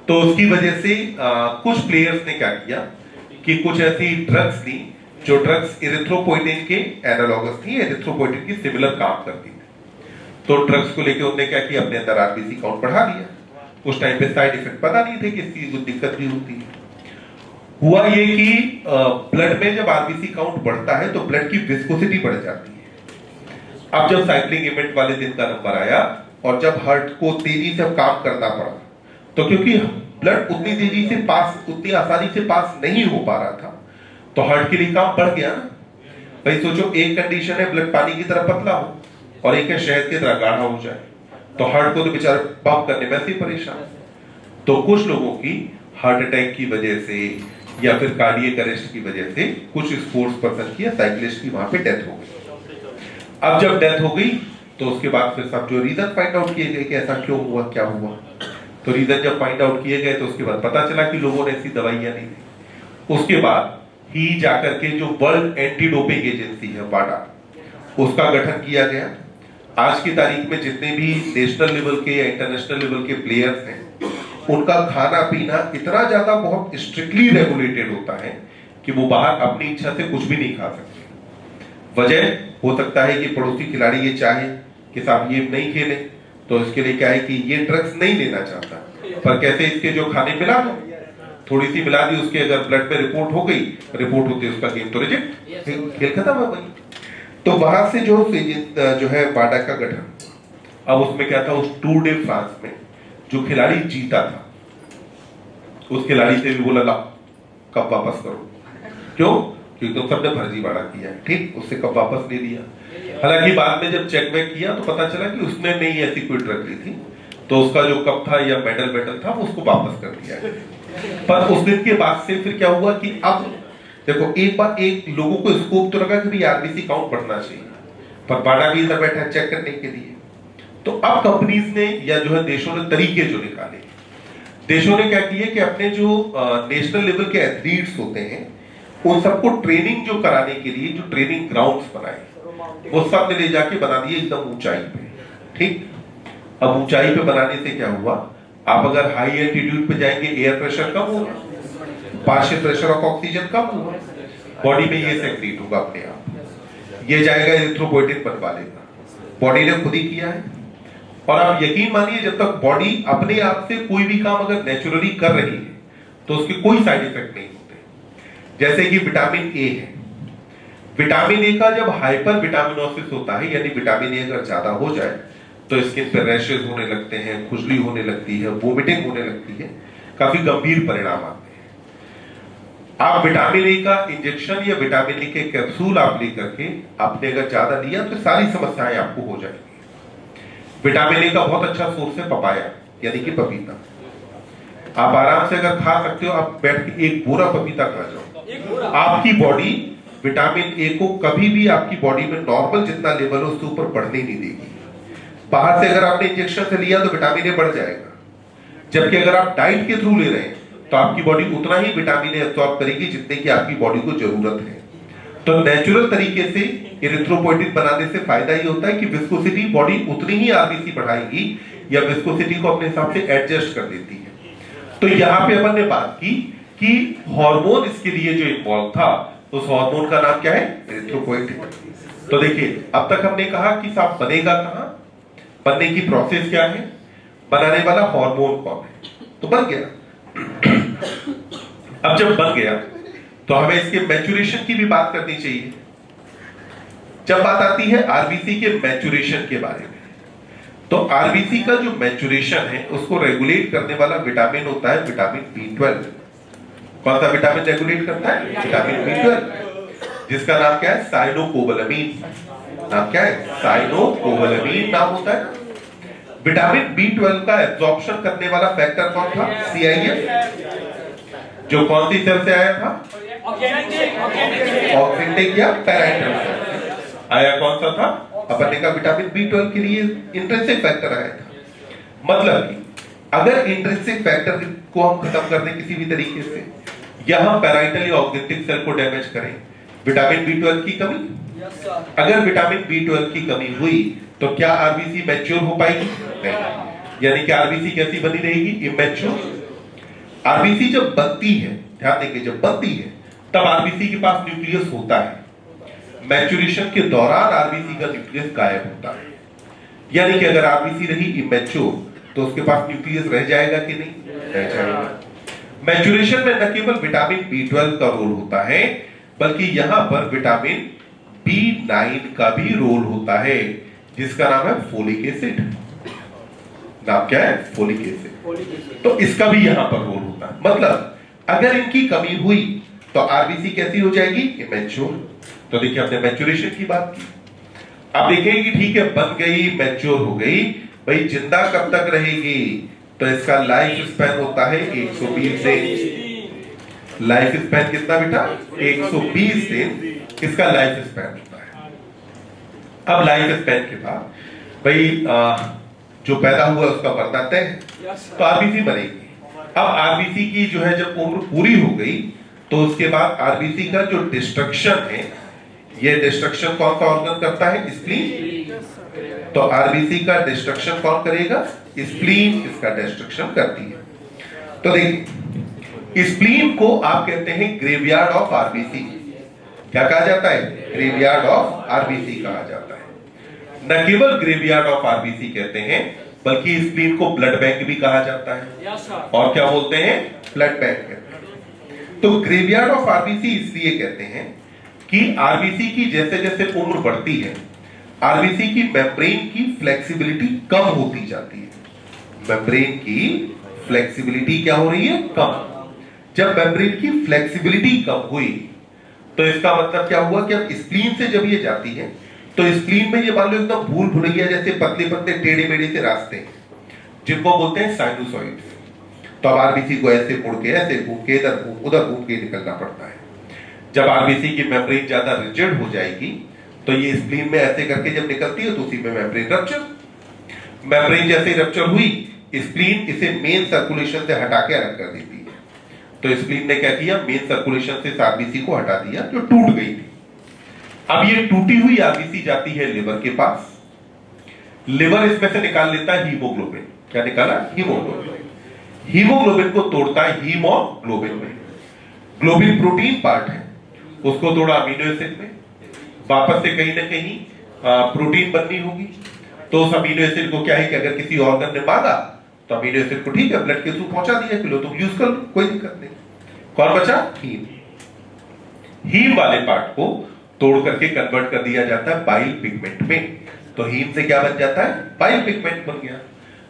तो उसकी वजह से कुछ प्लेयर्स ने क्या किया कि कुछ ऐसी ड्रग्स ली जो ड्रग्स इरिथ्रोपोइटिन के एनालॉगस थी, इरिथ्रोपोइटिन की सिमिलर काम करती थी। तो ड्रग्स को लेके उन्होंने क्या किया? अपने अंदर आरबीसी काउंट बढ़ा लिया। उस टाइम पे साइड इफेक्ट पता नहीं थे कि इसकी कुछ दिक्कत भी होती है। हुआ ये कि ब्लड में जब आरबीसी काउंट बढ़ता है तो ब्लड की विस्कोसिटी बढ़ जाती है। अब जब साइक्लिंग इवेंट वाले दिन का नंबर आया और जब हार्ट को तेजी से काम करना पड़ा, तो क्योंकि ब्लड उतनी तेजी से पास, उतनी आसानी से पास नहीं हो पा रहा था, तो हार्ट के लिए काम बढ़ गया ना। भाई सोचो, एक कंडीशन है ब्लड पानी की तरह पतला हो और एक है शहद की तरह गाढ़ा हो जाए, तो हार्ट को तो बेचारा पंप करने में ऐसे ही परेशान। तो कुछ लोगों की हार्ट अटैक की वजह से या फिर कार्डियक अरेस्ट की वजह से कुछ स्पोर्ट्स पर्सन की या साइक्लिस्ट की वहां पे डेथ हो गई। अब जब डेथ हो गई तो उसके बाद फिर सब जो रीजन फाइंड आउट किए गए कि ऐसा क्यों हुआ, क्या हुआ, तो रीजन जब फाइंड आउट किए गए तो उसके बाद पता चला कि लोगों ने ऐसी दवाइयां नहीं दी। उसके बाद ही जाकर के जो वर्ल्ड एंटी डोपिंग एजेंसी है वाडा, उसका गठन किया गया। आज की तारीख में जितने भी नेशनल लेवल के या इंटरनेशनल लेवल के प्लेयर्स हैं, उनका खाना पीना इतना ज्यादा बहुत स्ट्रिक्टली रेगुलेटेड होता है कि वो बाहर अपनी इच्छा से कुछ भी नहीं खा सकते। वजह हो सकता है कि पड़ोसी खिलाड़ी ये चाहे कि साहब ये नहीं खेले, तो इसके लिए क्या है कि ये ड्रग्स नहीं लेना चाहता, पर कैसे इसके जो खाने मिला दो, थोड़ी सी मिला दी, उसके अगर ब्लड में रिपोर्ट हो गई, रिपोर्ट होती है उसका गेम तो रिजेक्ट, खेल खत्म हो गई। तो वहां से जो है वाडा का गठन। अब उसमें क्या था, उस टूर डे फ्रांस में जो खिलाड़ी जीता था उस खिलाड़ी से भी बोला, ला कप वापस करो। क्यों? क्योंकि तुम सबने फर्जी वाड़ा किया है। ठीक, उससे कप वापस ले लिया। हालांकि बाद में जब चेक बैक किया तो पता चला कि उसने नहीं ऐसी कोई ड्रग ली थी, तो उसका जो कप था या मेडल था वो उसको वापस कर दिया। पर उस दिन के बाद से फिर क्या हुआ कि अब देखो, एक बार एक लोगों को स्कोप तो लगा कि भाई आरबीसी काउंट बढ़ना चाहिए, पर बाड़ा भी इधर बैठा चेक करने के लिए। तो अब कंपनीज ने या जो है देशों ने तरीके जो निकाले, देशों ने क्या किया कि अपने जो नेशनल लेवल के एथलीट्स होते हैं उन सबको ट्रेनिंग जो कराने के लिए जो ट्रेनिंग ग्राउंड्स बनाए, वो सब ने ले जाके बना दिए एकदम ऊंचाई पे। ठीक, अब ऊंचाई पे बनाने से क्या हुआ, आप अगर हाई एल्टीट्यूड पे जाएंगे एयर प्रेशर कम होगा, पार्शियल प्रेशर ऑफ ऑक्सीजन कम होगा, बॉडी में ये सेक्रेट होगा अपने आप, ये जाएगा एरिथ्रोपोइटिन बनवा लेगा, बॉडी ने खुद ही किया है। और आप यकीन मानिए जब तक बॉडी अपने आप से कोई भी काम अगर नेचुरली कर रही है तो उसके कोई साइड इफेक्ट नहीं होते। जैसे कि विटामिन ए है, विटामिन ए का जब हाइपर विटामिनोसिस होता है, यानी विटामिन ए अगर ज्यादा हो जाए तो स्किन पे रैशेस होने लगते हैं, खुजली होने लगती है, वोमिटिंग होने लगती है, काफी गंभीर परिणाम आते हैं। आप विटामिन ए का इंजेक्शन या विटामिन ए के कैप्सूल आप लेकर के आपने अगर ज्यादा लिया तो सारी समस्याएं आपको हो जाएंगी। विटामिन ए का बहुत अच्छा सोर्स है पपाया, यानी कि पपीता। आप आराम से अगर खा सकते हो, आप बैठ के एक पूरा पपीता खा जाओ, आपकी बॉडी विटामिन ए को कभी भी आपकी बॉडी में नॉर्मल जितना लेवल हो उससे ऊपर बढ़ने नहीं देगी। बाहर से अगर आपने इंजेक्शन से लिया तो विटामिन ए बढ़ जाएगा, जबकि अगर आप डाइट के थ्रू ले रहे हैं तो आपकी बॉडी उतना ही विटामिन ए एब्सॉर्ब करेगी जितने की आपकी बॉडी को जरूरत है। तो नेचुरल तरीके से एरिथ्रोपोइटिन बनाने से फायदा ये होता है कि विस्कोसिटी बॉडी उतनी ही आरबीसी बढ़ाएगी या विस्कोसिटी को अपने हिसाब से एडजस्ट कर देती है। तो यहाँ पे अपन ने बात की कि हार्मोन इसके लिए जो इन्वॉल्व था, उस हार्मोन का नाम क्या है, एरिथ्रोपोइटिन। तो देखिए, अब तक हमने कहा कि साहब बनेगा कहां, बनने की प्रोसेस क्या है, बनाने वाला हार्मोन कौन है, तो बन गया। अब जब बन गया तो हमें इसके मैच्योरेशन की भी बात करनी चाहिए। जब बात आती है आरबीसी के मैच्योरेशन के बारे में, तो आरबीसी का जो मैच्योरेशन है उसको रेगुलेट करने वाला विटामिन होता है विटामिन B12। कौन सा विटामिन रेगुलेट करता है, विटामिन B12, जिसका नाम क्या है, साइनोकोबालामीन। नाम क्या है, साइनोकोबालामीन नाम होता है। विटामिन B12 का एब्जॉर्प्शन करने वाला फैक्टर कौन था, CIF, जो कौन सी सेल से आया था, ऑक्सिंटिक या पैराइटल सेल आया। कौन सा था, अपन ने कहा विटामिन B12 के लिए इंट्रिंसिक फैक्टर आया था। मतलब कि अगर इंट्रिंसिक फैक्टर को हम खत्म कर दें किसी भी तरीके से, या हम पैराइटल या ऑक्सिंटिक सेल को डैमेज करें, विटामिन B12 की कमी, अगर विटामिन B12 की कमी हुई तो क्या आरबीसी मैच्योर हो पाएगी, नहीं। यानी कि आरबीसी कैसी बनी रहेगी, इमैच्योर। आरबीसी जब बनती है, ध्यान देंगे, जब बनती है तब आरबीसी के पास न्यूक्लियस होता है, मैच्योरेशन के दौरान आरबीसी का न्यूक्लियस गायब होता है। यानी कि अगर आरबीसी रही इमैच्योर तो उसके पास न्यूक्लियस रह जाएगा कि नहीं, रह जाएगा। मैच्योरेशन में न केवल विटामिन B12 का रोल होता है, बल्कि यहां पर विटामिन B9 का भी रोल होता है, जिसका नाम है फोलिक एसिड। नाम क्या है, फोलिक एसिड। तो इसका भी यहां पर रोल होता है। मतलब अगर इनकी कमी हुई तो आरबीसी कैसी हो जाएगी, इमैच्योर। तो देखिए, हमने मैच्योरेशन की बात की। अब देखेंगे कि ठीक है, बन गई, मैच्योर हो गई, भाई जिंदा कब तक रहेगी, तो इसका लाइफ स्पैन होता है 120 दिन। लाइफ स्पैन कितना बेटा, 120 दिन इसका लाइफ स्पैन होता है। अब लाइफ स्पैन के बाद भाई जो पैदा हुआ उसका मरना तय है, तो आरबीसी बनेगी। अब आरबीसी की जो है जब उम्र पूरी हो गई तो उसके बाद आरबीसी का जो डिस्ट्रक्शन है, ये डिस्ट्रक्शन कौन सा ऑर्गन करता है, स्प्लीन। तो आरबीसी का डिस्ट्रक्शन कौन करेगा, स्प्लीन इसका डिस्ट्रक्शन करती है। तो देखिए, स्प्लीन को आप कहते हैं ग्रेवयार्ड ऑफ आरबीसी। क्या कहा जाता है, ग्रेवयार्ड ऑफ आरबीसी कहा जाता है। न केवल ग्रेवयार्ड ऑफ आरबीसी कहते हैं, बल्कि स्प्लीन को ब्लड बैंक भी कहा जाता है। और क्या बोलते हैं, ब्लड बैंक कहते हैं। तो ग्रेवयार्ड ऑफ आरबीसी इसलिए कहते हैं कि आरबीसी की जैसे जैसे उम्र बढ़ती है, आरबीसी की मेम्ब्रेन की फ्लेक्सिबिलिटी कम होती जाती है। मेम्ब्रेन की फ्लेक्सिबिलिटी क्या हो रही है, कम। जब मेम्ब्रेन की फ्लेक्सिबिलिटी कम हुई तो इसका मतलब क्या हुआ कि अब स्प्लीन से जब ये जाती है तो स्प्लीन में ये मान लो एकदम भूल भुलैया जैसे पतले पतले टेढ़े मेढ़े से रास्ते हैं, जिनको बोलते हैं साइनोसॉइड्स। तो अब आरबीसी को ऐसे मुड़ के, ऐसे घूम के, उधर घूम के निकलना पड़ता है। जब आरबीसी की मेम्ब्रेन ज्यादा रिजिड हो जाएगी तो ये स्प्लीन में ऐसे करके जब निकलती है तो उसी में मेम्ब्रेन रप्चर, मेम्ब्रेन जैसे रप्चर हुई, स्प्लीन इसे मेन सर्कुलेशन से हटा के अलग कर देती है। तो स्प्लीन ने क्या किया, मेन सर्कुलेशन से आरबीसी को हटा दिया जो टूट गई थी। अब ये टूटी हुई आरबीसी जाती है लिवर के पास, लिवर इसमें से निकाल लेता है हीमोग्लोबिन। क्या निकाला? हीमोग्लोबिन। हीमोग्लोबिन को तोड़ता है हीमोग्लोबिन में। ग्लोबिन प्रोटीन पार्ट है, उसको तोड़ा अमीनो एसिड में, वापस से कहीं ना कहीं प्रोटीन बननी होगी। तो उस अमीनो एसिड को क्या है कि अगर किसी ऑर्गन ने मांगा तो अमीनो एसिड को ठीक है ब्लड के थ्रू पहुंचा दिया कि लो तुम यूज कर लो, कोई दिक्कत नहीं। कौन बचा? हीम। हीम वाले पार्ट को तोड़ करके कन्वर्ट कर दिया जाता है बाइल पिगमेंट में। तो हीम से क्या बन जाता है? बाइल पिगमेंट बन गया।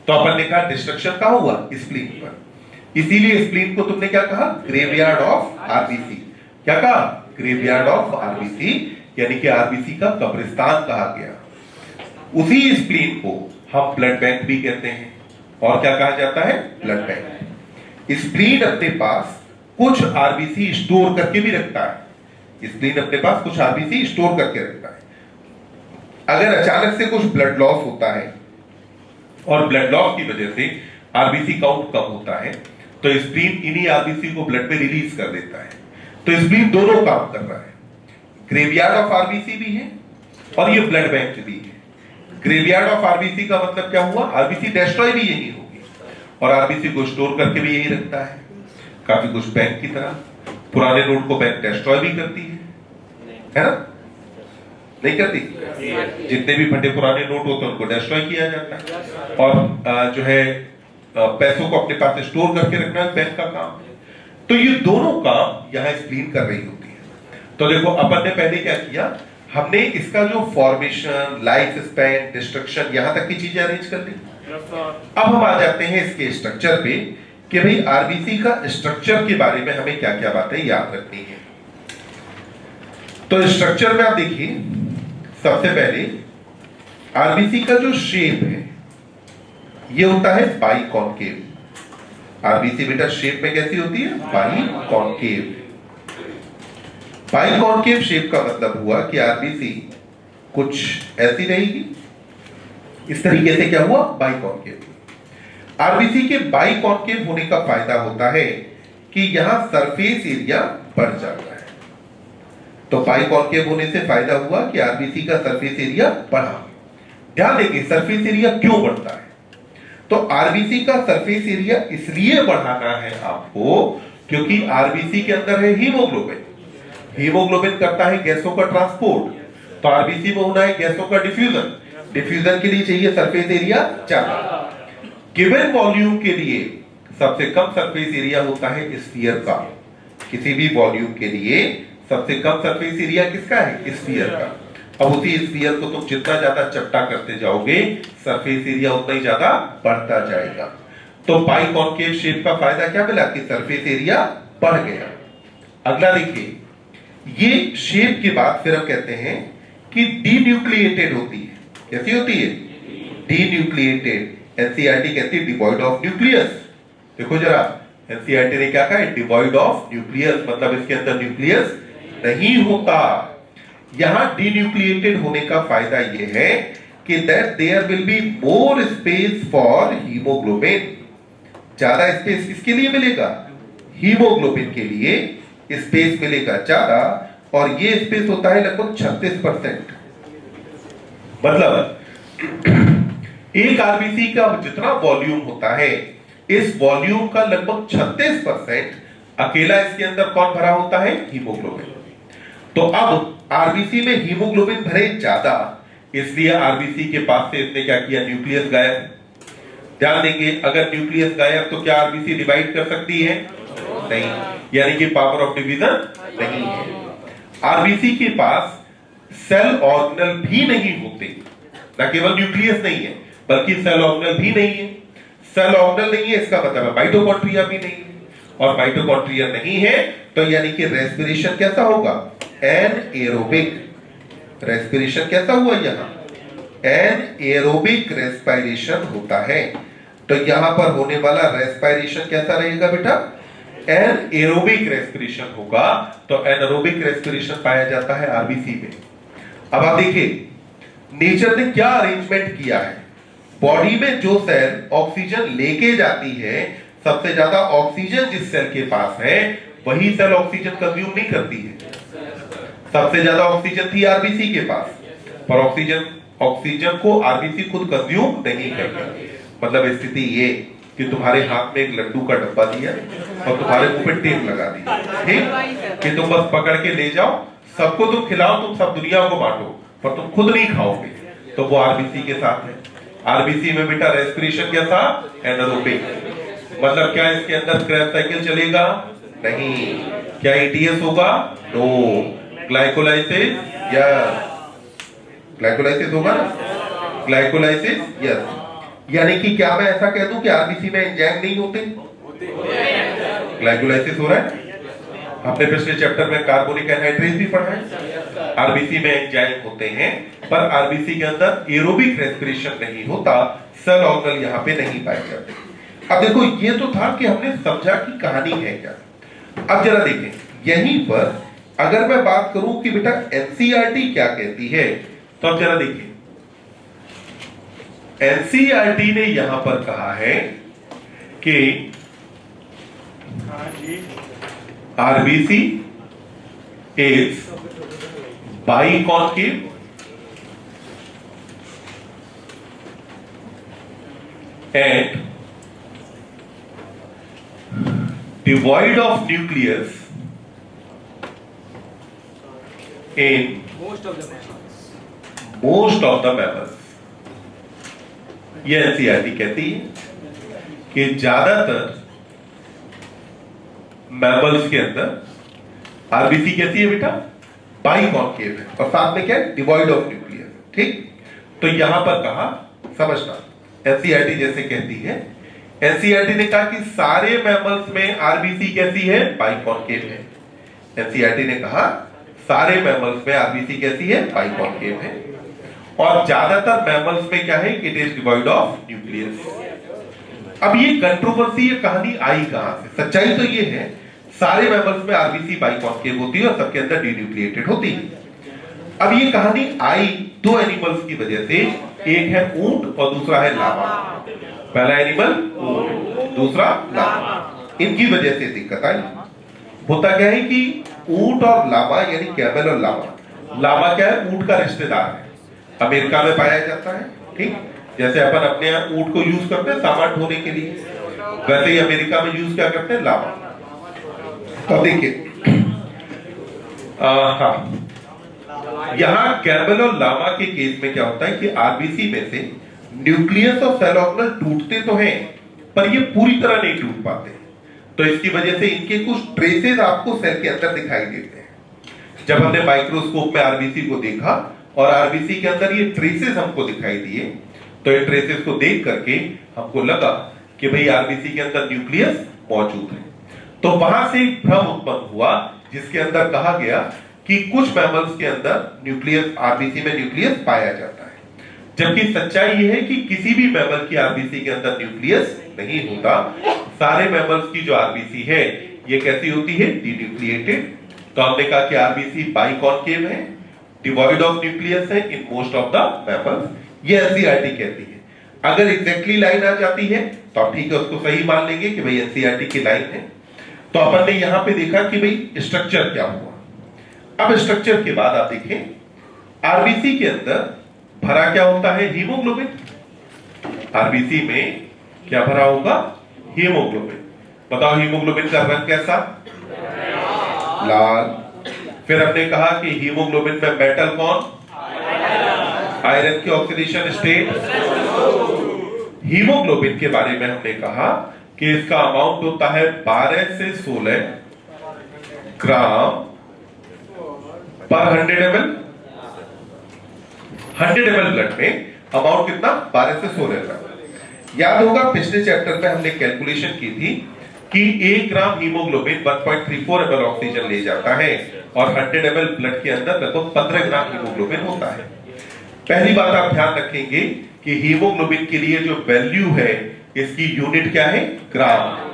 तो अपन ने कहा डिस्ट्रक्शन कहां हुआ? स्प्लीन पर। इसीलिए स्प्लीन को तुमने क्या कहा? Graveyard of RBC. क्या कहा? ग्रेवयार्ड ऑफ आरबीसी, यानी कि आरबीसी का कब्रिस्तान कहा गया। उसी स्प्लीन को हम ब्लड बैंक भी कहते हैं। और क्या कहा जाता है? Blood bank. स्प्लीन अपने पास कुछ आरबीसी स्टोर करके भी रखता है। स्प्लीन अपने पास कुछ आरबीसी स्टोर करके रखता है। अगर अचानक से कुछ ब्लड लॉस होता है और ब्लड लॉस की वजह से आरबीसी काउंट कम होता है तो स्प्लीन इन्हीं आरबीसी को ब्लड में रिलीज कर देता है। तो स्प्लीन दोनों काम कर रहा है, ग्रेवयार्ड ऑफ आरबीसी भी है और ये ब्लड बैंक भी है। ग्रेवयार्ड ऑफ आरबीसी का मतलब क्या हुआ? आरबीसी डिस्ट्रॉय भी यही होगी और आरबीसी को स्टोर करके भी यही रखता है, काफी कुछ बैंक की तरह। पुराने नोट को बैंक डिस्ट्रॉय भी करती है ना? नहीं करती? जितने भी फटे पुराने नोट होते हैं उनको डिस्ट्रॉय किया जाता है। और जो है पैसों को अपने पास स्टोर करके रखना बैंक का काम है। तो ये दोनों काम यहां स्प्लीन कर रही होती है। तो देखो अपन ने पहले क्या किया, हमने इसका जो फॉर्मेशन, लाइफ स्पैन, डिस्ट्रक्शन, यहां तक की चीजें अरेंज कर ली। अब हम आ जाते हैं इसके स्ट्रक्चर पे कि भाई आरबीसी का स्ट्रक्चर के बारे में हमें क्या क्या बातें याद रखनी है। तो स्ट्रक्चर में आप देखिए, सबसे पहले आरबीसी का जो शेप है ये होता है बाइकॉन्केव। आरबीसी बेटा शेप में कैसी होती है? बाइकॉन्केव। बाइकॉन्केव शेप का मतलब हुआ कि आरबीसी कुछ ऐसी रहेगी, इस तरीके से क्या हुआ? बाइकॉन्केव। आरबीसी के बाइकॉन्केव होने का फायदा होता है कि यहां सरफेस एरिया बढ़ जाता है। तो बाइकॉन्केव होने से फायदा हुआ कि आरबीसी का सरफेस एरिया बढ़ा। ध्यान देंगे सरफेस एरिया क्यों बढ़ता है। तो आरबीसी का सरफेस एरिया इसलिए बढ़ाना है आपको क्योंकि आरबीसी के अंदर है हीमोग्लोबिन। हीमोग्लोबिन करता है गैसों का ट्रांसपोर्ट, तो आरबीसी में होना है गैसों का डिफ्यूजन। डिफ्यूजन के लिए चाहिए सरफेस एरिया ज्यादा। गिवन वॉल्यूम के लिए सबसे कम सरफेस एरिया होता है स्फीयर का। किसी भी वॉल्यूम के लिए सबसे कम सरफेस एरिया किसका है? स्फीयर का। अब उसी स्फीयर को तुम जितना ज्यादा चपटा करते जाओगे सरफेस एरिया उतना ही ज्यादा बढ़ता जाएगा। तो बाइकॉन्केव शेप का फायदा क्या मिला कि सरफेस एरिया बढ़ गया। अगला देखिए, ये शेप के बाद फिर हम कहते हैं कि डीन्यूक्लिएटेड होती है। कैसी होती है? डीन्यूक्लिएटेड। एनसीईआरटी कहती है डिवॉइड ऑफ न्यूक्लियस। देखो जरा, एनसीईआरटी ने क्या कहा है? डिवॉइड ऑफ न्यूक्लियस, मतलब इसके अंदर न्यूक्लियस नहीं होता। यहां डीन्यूक्लिएटेड होने का फायदा यह है कि that there will be more space for haemoglobin. ज्यादा स्पेस किसके लिए मिलेगा? हीमोग्लोबिन के लिए स्पेस मिलेगा ज्यादा, और ये स्पेस होता है लगभग 36%। मतलब एक आरबीसी का जितना वॉल्यूम होता है, इस वॉल्यूम का लगभग 36% अकेला इसके अंदर कौन भरा होता है? हीमोग्लोबिन। तो अब आरबीसी में हीमोग्लोबिन भरे ज्यादा, इसलिए आरबीसी के पास से इसने क्या किया? न्यूक्लियस गायब। ध्यान देंगे, अगर न्यूक्लियस गायब तो क्या आरबीसी डिवाइड कर सकती है? नहीं, यानी कि पावर ऑफ डिवीजन नहीं है। आरबीसी के पास सेल ऑर्गेनल भी नहीं होते, न केवल न्यूक्लियस नहीं है बल्कि सेल ऑर्गेनल भी नहीं है। सेल ऑर्गेनल नहीं है इसका मतलब माइटोकॉन्ड्रिया भी नहीं है, और माइटोकॉन्ड्रिया नहीं है तो यानी कि रेस्पिरेशन कैसा होगा? एनएरोबिक। रेस्पिरेशन कैसा हुआ? यहां एनएरोबिक रेस्पिरेशन होता है। तो यहां पर होने वाला रेस्पिरेशन कैसा रहेगा बेटा? एन एरोबिक रेस्पिरेशन होगा। तो एनारोबिक रेस्पिरेशन पाया जाता है आरबीसी में। अब आप देखिए नेचर ने क्या अरेंजमेंट किया है। बॉडी में जो सेल ऑक्सीजन लेके जाती है, सबसे ज्यादा ऑक्सीजन जिस सेल के पास है वही सेल ऑक्सीजन कंज्यूम नहीं करती है। सबसे ज्यादा ऑक्सीजन थी आरबीसी के पास, पर ऑक्सीजन को आरबीसी खुद कंज्यूम नहीं करती। मतलब स्थिति ये कि तुम्हारे हाथ में एक लड्डू का डब्बा दिया और तुम्हारे मुंह पे टेप लगा दी, ठीक, कि तुम बस पकड़ के ले जाओ, सबको तुम खिलाओ, तुम सब दुनिया को बांटो, पर तुम खुद नहीं खाओगे। तो वो आरबीसी के साथ है। आरबीसी में बेटा रेस्पिरेशन क्या था? एनारोबिक। मतलब क्या इसके अंदर क्रैश साइकिल चलेगा? नहीं। क्या ईटीएस होगा? नो। ग्लाइकोलाइसिस? यस। ग्लाइकोलाइसिस होगा ना? ग्लाइकोलाइसिस? यस। यानी कि क्या मैं ऐसा कह दूं कि आरबीसी में एंजाइम नहीं होते? ग्लाइकोलाइसिस हो रहा है। हमने पिछले चैप्टर में कार्बोनिक एनहाइड्रेज भी पढ़ा है। आरबीसी में एंजाइम होते हैं, पर आरबीसी के अंदर एरोबिक रेस्पिरेशन नहीं होता, सेल ऑर्गेनल यहां पे नहीं पाए जाते। अब देखो ये तो था कि हमने समझा कि कहानी है क्या। अब जरा देखें यहीं पर अगर मैं बात करूं कि बेटा एनसीईआरटी क्या कहती है, तो अब जरा देखिए एनसीईआरटी ने यहां पर कहा है कि RBC is biconcave and devoid of nucleus in most of the mammals। ये एनसीईआरटी कहती है कि ज्यादातर मैमल्स के अंदर आरबीसी कैसी है बेटा? बाइकॉन्केव है, और साथ में क्या है? Devoid of nucleus. ठीक, तो यहां पर कहा, समझना, एनसीईआरटी जैसे कहती है, एनसीईआरटी ने कहा कि सारे मैमल्स में आरबीसी कैसी है? बाइकॉन्केव है। एनसीईआरटी ने कहा सारे मैमल्स में आरबीसी कैसी है? बाइकॉन्केव है। और ज्यादातर मैमल्स में क्या है? It is devoid of nucleus. अब ये कंट्रोवर्सी, ये कहानी आई कहां से? सच्चाई तो ये है सारे मैमल्स में आरबीसी बाइकॉन्केव होती है और सबके अंदर डीन्यूक्लिएटेड होती है। अब ये कहानी आई दो एनिमल्स की वजह से, एक है ऊंट और दूसरा है लामा। पहला एनिमल ऊंट, दूसरा लामा। इनकी वजह से दिक्कत आई। होता क्या है कि ऊंट और लामा यानी कैमल और लामा क्या है? ऊंट का रिश्तेदार है, अमेरिका में पाया जाता है। ठीक, जैसे अपन अपने यहाँ ऊंट को यूज करते हैं सामान ढोने के लिए, वैसे ही अमेरिका में यूज क्या करते हैं? लामा। तो देखिए हाँ, यहां कैमल और लामा के केस में क्या होता है कि आरबीसी में से न्यूक्लियस और सेल ऑर्गेनल टूटते तो हैं, पर ये पूरी तरह नहीं टूट पाते। तो इसकी वजह से इनके कुछ ट्रेसेस आपको सेल के अंदर दिखाई देते हैं। जब हमने माइक्रोस्कोप में आरबीसी को देखा और आरबीसी के अंदर ये ट्रेसेस हमको दिखाई दिए, तो ये ट्रेसेस को देख करके हमको लगा कि भाई आरबीसी के अंदर न्यूक्लियस मौजूद है। तो वहां से एक भ्रम उत्पन्न हुआ जिसके अंदर कहा गया कि कुछ मैमल्स के अंदर न्यूक्लियस, आरबीसी में न्यूक्लियस पाया जाता है, जबकि सच्चाई यह है कि किसी भी मैमल की आरबीसी के अंदर न्यूक्लियस नहीं होता। सारे मैमल्स की जो आरबीसी है ये कैसी होती है? डीन्यूक्लिएटेड। तो हमने कहा कि आरबीसी बाइकॉन्केव है, डिवॉइड ऑफ न्यूक्लियस है in most of the mammals. ये एनसीईआरटी कहती है। अगर एग्जैक्टली लाइन आ जाती है तो आप ठीक है उसको सही मान लेंगे कि भाई एनसीईआरटी की लाइन है। तो अपन ने यहां पे देखा कि भाई स्ट्रक्चर क्या हुआ। अब स्ट्रक्चर के बाद आप देखें आरबीसी के अंदर भरा क्या होता है? हीमोग्लोबिन। आरबीसी में क्या भरा होगा? हीमोग्लोबिन। बताओ हीमोग्लोबिन का रंग कैसा? लाल। फिर हमने कहा कि हीमोग्लोबिन में मेटल कौन? आयरन की ऑक्सीडेशन स्टेट। हीमोग्लोबिन के बारे में हमने कहा कि इसका अमाउंट होता है 12 से 16 ग्राम पर 100 ml। 100 ml ब्लड में अमाउंट कितना? 12 से 16 ग्राम। याद होगा पिछले चैप्टर में हमने कैलकुलेशन की थी कि 1 ग्राम हीमोग्लोबिन 1.34 ml ऑक्सीजन ले जाता है और 100 ml ब्लड के अंदर लगभग 15 ग्राम हीमोग्लोबिन होता है। पहली बात आप ध्यान रखेंगे कि हीमोग्लोबिन के लिए जो वैल्यू है इसकी यूनिट क्या है? ग्राम।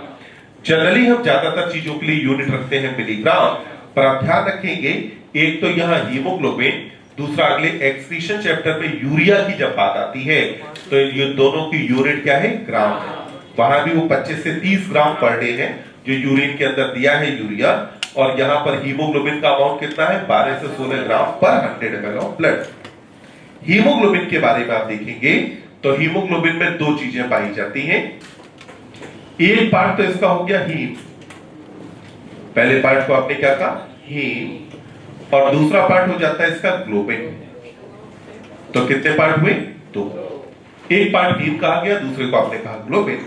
जनरली हम ज्यादातर चीजों के लिए यूनिट रखते हैं मिलीग्राम, पर आप ध्यान रखेंगे एक तो यहां हीमोग्लोबिन, दूसरा अगले एक्सक्रीशन चैप्टर में यूरिया की जब बात आती है तो ये दोनों की यूनिट क्या है? ग्राम है। वहां भी वो 25 से 30 ग्राम पर डे है जो यूरिन के अंदर दिया है यूरिया, और यहां पर हीमोग्लोबिन का अमाउंट कितना है? 12 से 16 ग्राम पर 100 ml ऑफ ब्लड। हीमोग्लोबिन के बारे में आप देखेंगे तो हीमोग्लोबिन में दो चीजें पाई जाती हैं। एक पार्ट तो इसका हो गया हीम, पहले पार्ट को आपने क्या कहा? हीम, और दूसरा पार्ट हो जाता है इसका ग्लोबिन। तो कितने पार्ट हुए? दो। एक पार्ट हीम कहा गया, दूसरे को आपने कहा ग्लोबिन।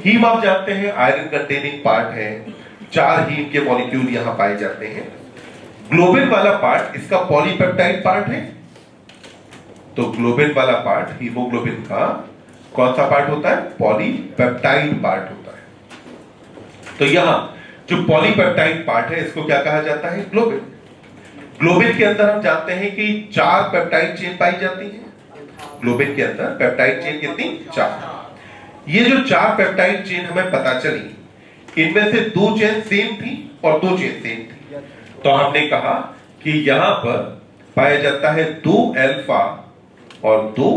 हीम आप जानते हैं आयरन कंटेनिंग पार्ट है, 4 हीम के मॉलिक्यूल यहां पाए जाते हैं। ग्लोबिन वाला पार्ट इसका पॉलीपेप्टाइड पार्ट है, तो ग्लोबिन वाला पार्ट हीमोग्लोबिन का कौन सा पार्ट होता है? पॉलीपेप्टाइड पार्ट होता है। तो यहां जो पॉलीपेप्टाइड पार्ट है इसको क्या कहा जाता है? ग्लोबिन। ग्लोबिन के अंदर हम जानते हैं कि 4 पेप्टाइड चेन पाई जाती है। ग्लोबिन के अंदर पेप्टाइड चेन कितनी? 4। ये जो 4 पेप्टाइड चेन हमें पता चली, इनमें से 2 चेन सेम थी और 2 चेन सेम थी, तो हमने कहा कि यहां पर पाया जाता है 2 अल्फा और 2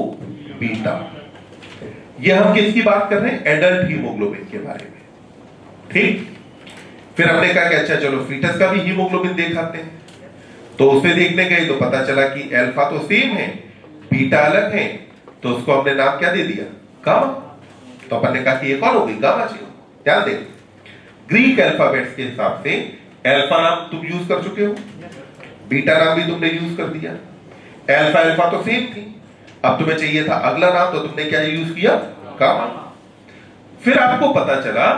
बीटा। ये हम किसकी बात कर रहे हैं? एडल्ट हीमोग्लोबिन के बारे में। ठीक, फिर हमने कहा कि अच्छा चलो फीटस का भी हीमोग्लोबिन देखाते हैं, तो उसे देखने गए तो पता चला कि अल्फा तो सेम है, बीटा अलग है, तो उसको हमने नाम क्या दे दिया? गामा। तो अपन ने कहा कि ये कौन होगी? Gamma chain. ध्यान दें, ग्रीक अल्फाबेट्स के हिसाब से अल्फा नाम तुम यूज कर चुके हो, बीटा नाम भी तुमने यूज कर दिया। अल्फा अल्फा तो सेम थी, अब तुम्हें चाहिए था अगला नाम, तो तुमने क्या यूज किया? गामा। फिर आपको पता चला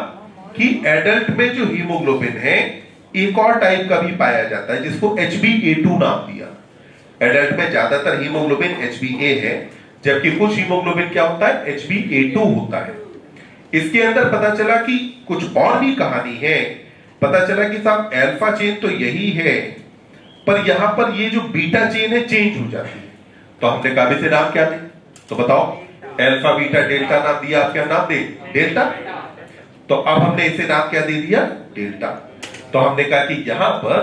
कि एडल्ट में जो हीमोग्लोबिन है एक और टाइप का भी पाया जाता है जिसको HbA2 नाम दिया। एडल्ट में ज्यादातर हीमोग्लोबिन HbA है, जबकि कुछ हीमोग्लोबिन क्या होता है? HbA2 होता है। इसके अंदर पता चला कि कुछ और भी कहानी है। पता चला कि साहब अल्फा चेन तो यही है, पर यहां पर ये जो बीटा चेन है चेंज हो जाती है, तो हमने कहा इसे नाम क्या दें? तो बताओ, अल्फा बीटा डेल्टा नाम दिया, आप क्या नाम दे? डेल्टा। तो अब हमने इसे नाम क्या दे दिया? डेल्टा। तो हमने कहा कि यहां पर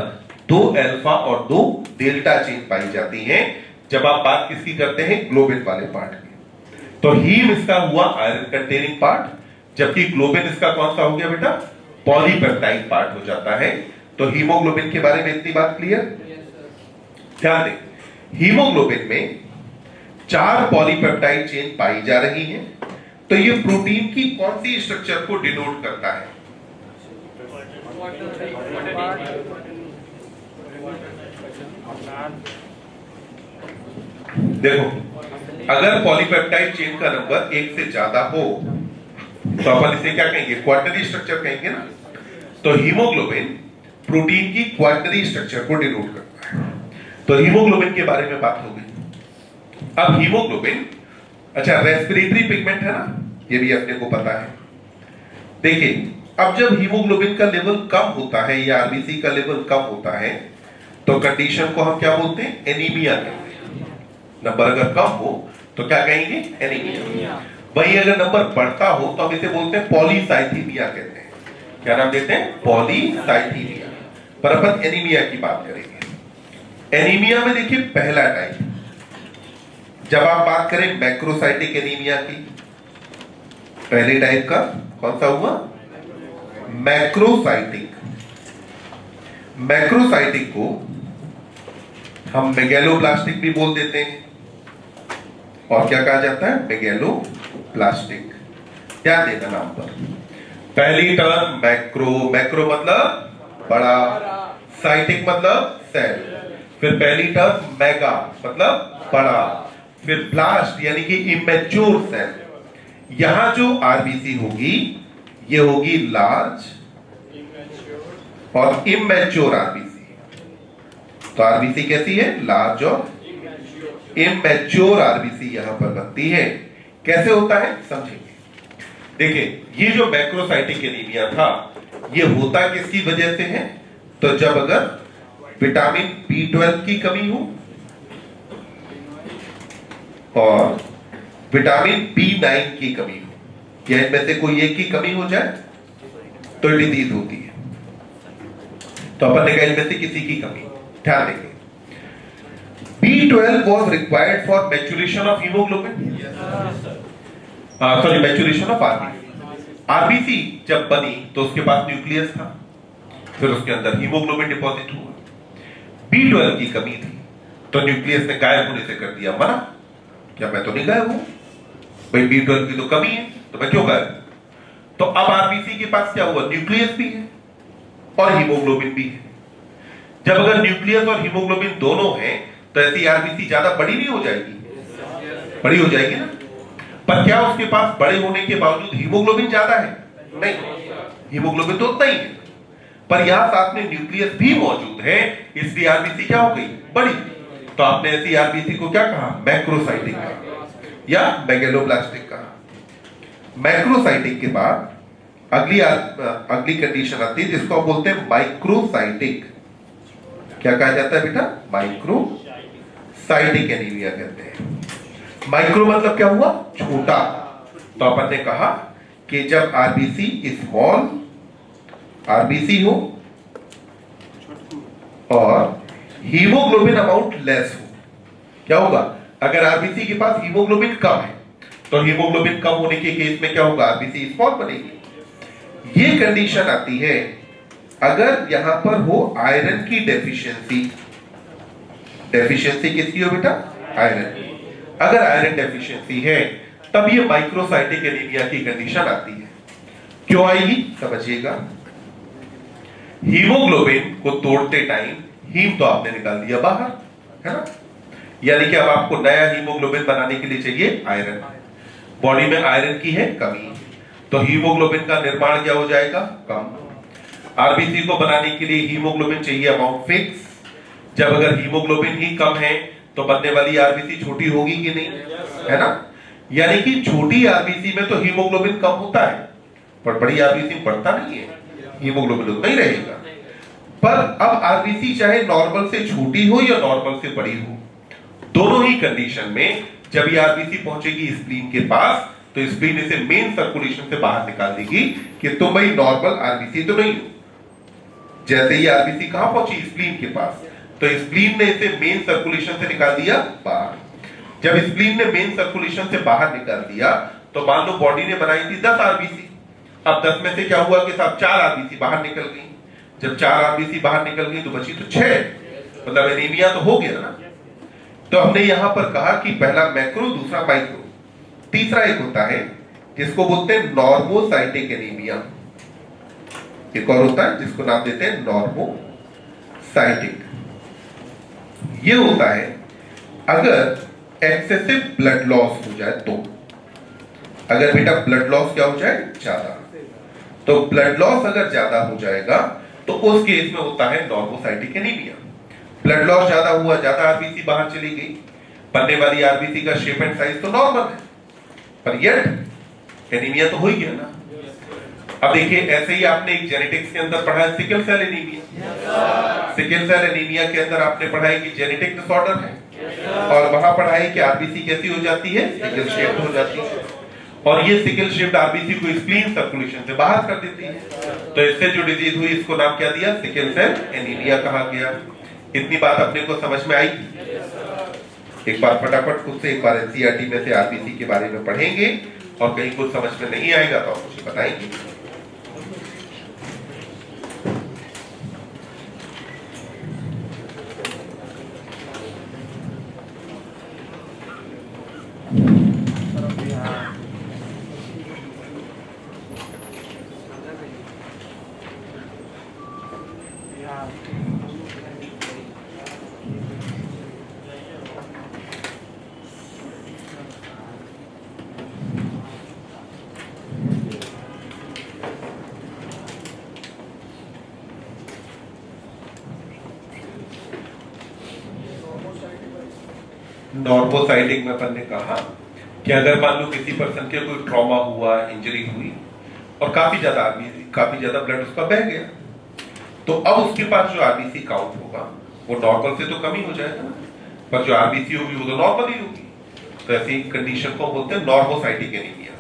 2 अल्फा और 2 डेल्टा चेन पाई जाती हैं जब आप बात किसकी करते हैं? ग्लोबिन वाले पार्ट की। तो हीम इसका हुआ आयरन कंटेनिंग पार्ट, जबकि ग्लोबिन इसका कौन सा हो गया बेटा? पॉलीपेप्टाइड पार्ट हो जाता है। तो हीमोग्लोबिन के बारे में इतनी बात क्लियर? ध्यान दें, हीमोग्लोबिन में 4 पॉलीपेप्टाइड चेन पाई जा रही हैं, तो ये प्रोटीन की कौन सी स्ट्रक्चर को डिनोट करता है? देखो, अगर पॉलीपेप्टाइड चेन का नंबर 1 से ज्यादा हो तो अपन इसे क्या कहेंगे? क्वाटरनरी स्ट्रक्चर कहेंगे ना। तो हीमोग्लोबिन प्रोटीन की क्वाटरनरी स्ट्रक्चर को डिनोट करता है। तो हीमोग्लोबिन के बारे में बात हो गई। अब हीमोग्लोबिन, अच्छा रेस्पिरेटरी पिगमेंट है ना, ये भी अपने को पता है। देखिए, अब जब हीमोग्लोबिन का लेवल कम होता है या आरबीसी का लेवल कम होता है तो कंडीशन को हम क्या बोलते हैं? एनीमिया कहते हैं। नंबर अगर कम हो तो क्या कहेंगे? एनीमिया। वही अगर नंबर बढ़ता हो तो हम इसे बोलते हैं पॉलीसाइथीमिया कहते हैं। क्या नाम देते हैं? पॉलीसाइथीमिया। पर अपन एनीमिया की बात करेंगे। एनीमिया में देखिए पहला टाइप, जब आप बात करें मैक्रोसाइटिक एनीमिया की, पहले टाइप का कौन सा हुआ? मैक्रोसाइटिक। मैक्रोसाइटिक को हम मेगैलोब्लास्टिक भी बोल देते हैं, और क्या कहा जाता है? मेगैलोब्लास्टिक। ध्यान देना नाम पर। पहली टर्म मैक्रो, मैक्रो मतलब बड़ा, साइटिक मतलब सेल, फिर पहली टर्म मेगा मतलब बड़ा, फिर ब्लास्ट यानी कि इमेच्योर सेल। यहां जो आरबीसी होगी ये होगी लार्ज और इमेच्योर आरबीसी। तो आरबीसी कैसी है? लार्ज और इमेच्योर आरबीसी यहां पर बनती है। कैसे होता है समझेंगे। देखिए, ये जो मैक्रोसाइटिक एनीमिया था ये होता किसकी वजह से है? तो जब अगर विटामिन B12 की कमी हो और विटामिन B9 की कमी हो, या इनमें से कोई एक की कमी हो जाए तो डिजीज होती है। तो अपन ने कहा इनमें से किसी की कमी, ध्यान देंगे। B12 was required for maturation of hemoglobin, sorry maturation of RBC. RBC जब बनी तो उसके पास न्यूक्लियस था, फिर उसके अंदर हीमोग्लोबिन डिपॉजिट हुआ। B12 की कमी थी तो न्यूक्लियस ने गायब होने से कर दिया मना, क्या मैं तो नहीं गायब हूं भाई, B12 की तो कमी है तो मैं क्यों गायब। तो अब आरबीसी के पास क्या हुआ, न्यूक्लियस भी है और हीमोग्लोबिन भी है। जब अगर न्यूक्लियस और हीमोग्लोबिन दोनों हैं तो ऐसी आरबीसी ज्यादा बड़ी नहीं हो जाएगी, बड़ी हो जाएगी ना। पर क्या उसके पास बड़े होने के बावजूद हीमोग्लोबिन ज्यादा है, नहीं, हीमोग्लोबिन तो उतना ही है, पर यहां साथ में न्यूक्लियस भी मौजूद है, इसलिए आरबीसी क्या हो गई, बड़ी। तो आपने ऐसी आरबीसी को क्या कहा, मैक्रोसाइटिक कहा या मेगलोब्लास्टिक कहा। मैक्रोसाइटिक के बाद अगली कंडीशन आती है जिसको आप बोलते हैं माइक्रोसाइटिक। क्या कहा जाता है बेटा, माइक्रोसाइटिक एनीमिया कहते हैं। माइक्रो मतलब क्या हुआ, छोटा। तो अपन ने कहा कि जब आरबीसी स्मॉल आरबीसी हो और हीमोग्लोबिन अमाउंट लेस हो, क्या होगा, अगर आरबीसी के पास हीमोग्लोबिन कम है तो हीमोग्लोबिन कम होने के केस में क्या होगा, आरबीसी स्मॉल बनेगी। ये कंडीशन आती है अगर यहां पर हो आयरन की डेफिशिएंसी। डेफिशिएंसी किसकी हो बेटा, आयरन की। अगर आयरन डेफिशिएंसी है तब ये माइक्रोसाइटिक एनीमिया की कंडीशन आती है। क्यों आएगी समझिएगा, हीमोग्लोबिन को तोड़ते टाइम हीम तो आपने निकाल दिया बाहर, है ना, यानी कि अब आपको नया हीमोग्लोबिन बनाने के लिए चाहिए आयरन। बॉडी में आयरन की है कमी, तो हीमोग्लोबिन का निर्माण क्या हो जाएगा, कम। आरबीसी को बनाने के लिए हीमोग्लोबिन चाहिए अमाउंट फिक्स। जब अगर हीमोग्लोबिन ही कम है तो बनने वाली आरबीसी छोटी होगी कि नहीं, है ना। यानी कि छोटी आरबीसी में तो हीमोग्लोबिन कम होता है, पर बड़ी आरबीसी में बढ़ता नहीं है, हीमोग्लोबिन उतना ही रहेगा। पर अब आरबीसी चाहे नॉर्मल से छोटी हो या नॉर्मल से बड़ी हो, दोनों ही कंडीशन में जब ये आरबीसी पहुंचेगी स्प्लीन के पास तो स्प्लीन इसे मेन सर्कुलेशन से बाहर निकाल देगी कि तुम भाई नॉर्मल आरबीसी तो नहीं हो। जैसे ही आरबीसी कहां पहुंची, स्प्लीन के पास, तो स्प्लीन ने इसे मेन सर्कुलेशन से निकाल दिया बाहर। जब स्प्लीन ने मेन सर्कुलेशन से बाहर निकाल दिया तो मान लो बॉडी ने बनाई थी 10 आरबीसी, अब 10 में से क्या हुआ कि साहब 4 आरबीसी बाहर निकल गई। जब 4 आरबीसी बाहर निकल गई तो बची तो 6, मतलब एनीमिया तो हो गया ना। तो हमने यहां पर कहा कि पहला मैक्रो, दूसरा माइक्रो, तीसरा एक होता है जिसको बोलते हैं नॉर्मोसाइटिक एनीमिया। एक और होता है जिसको नाम देते हैं नॉर्मोसाइटिक। ये होता है अगर एक्सेसिव ब्लड लॉस हो जाए तो, अगर बेटा ब्लड लॉस क्या हो जाए, ज्यादा, तो ब्लड लॉस अगर ज्यादा हो जाएगा तो उस केस में होता है नॉर्मोसाइटिक एनीमिया। ब्लड लॉस ज्यादा हुआ, ज्यादा आरबीसी बाहर चली गई, बनने वाली आरबीसी का शेप एंड साइज तो नॉर्मल है, पर येट एनीमिया तो हो ही गया ना। अब देखिए ऐसे ही आपने एक जेनेटिक्स के अंदर पढ़ा है sickle cell anaemia. Sickle cell anaemia के अंदर आपने पढ़ा है कि जेनेटिक डिसऑर्डर है, और वहां पढ़ा है कि आरबीसी कैसी हो जाती है, सिकल शेप्ड हो जाती है, और ये सिकल शेप्ड आरबीसी को स्प्लीन सर्कुलेशन से बाहर कर देती है। तो इससे जो डिजीज हुई इसको नाम क्या दिया, सिकल सेल एनीमिया कहा गया। इतनी बात अपने को समझ में आई। एक बार फटाफट खुद से एक बार एनसीईआरटी में से आरबीसी के बारे में पढ़ेंगे, और कहीं कुछ समझ में नहीं आएगा तो आप मुझे बताएंगे। नॉर्मोसाइटिक में अपन ने कहा कि अगर मान लो किसी पर्सन के कोई ट्रॉमा हुआ, इंजरी हुई और काफी ज्यादा ब्लड उसका बह गया, तो अब उसके पास जो आरबीसी काउंट होगा वो नॉर्मल से तो कम ही हो जाएगा ना, पर जो आरबीसी होगी वो तो नॉर्मल ही होगी। तो ऐसी कंडीशन को बोलते हैं नॉर्मोसाइटिक एनीमिया।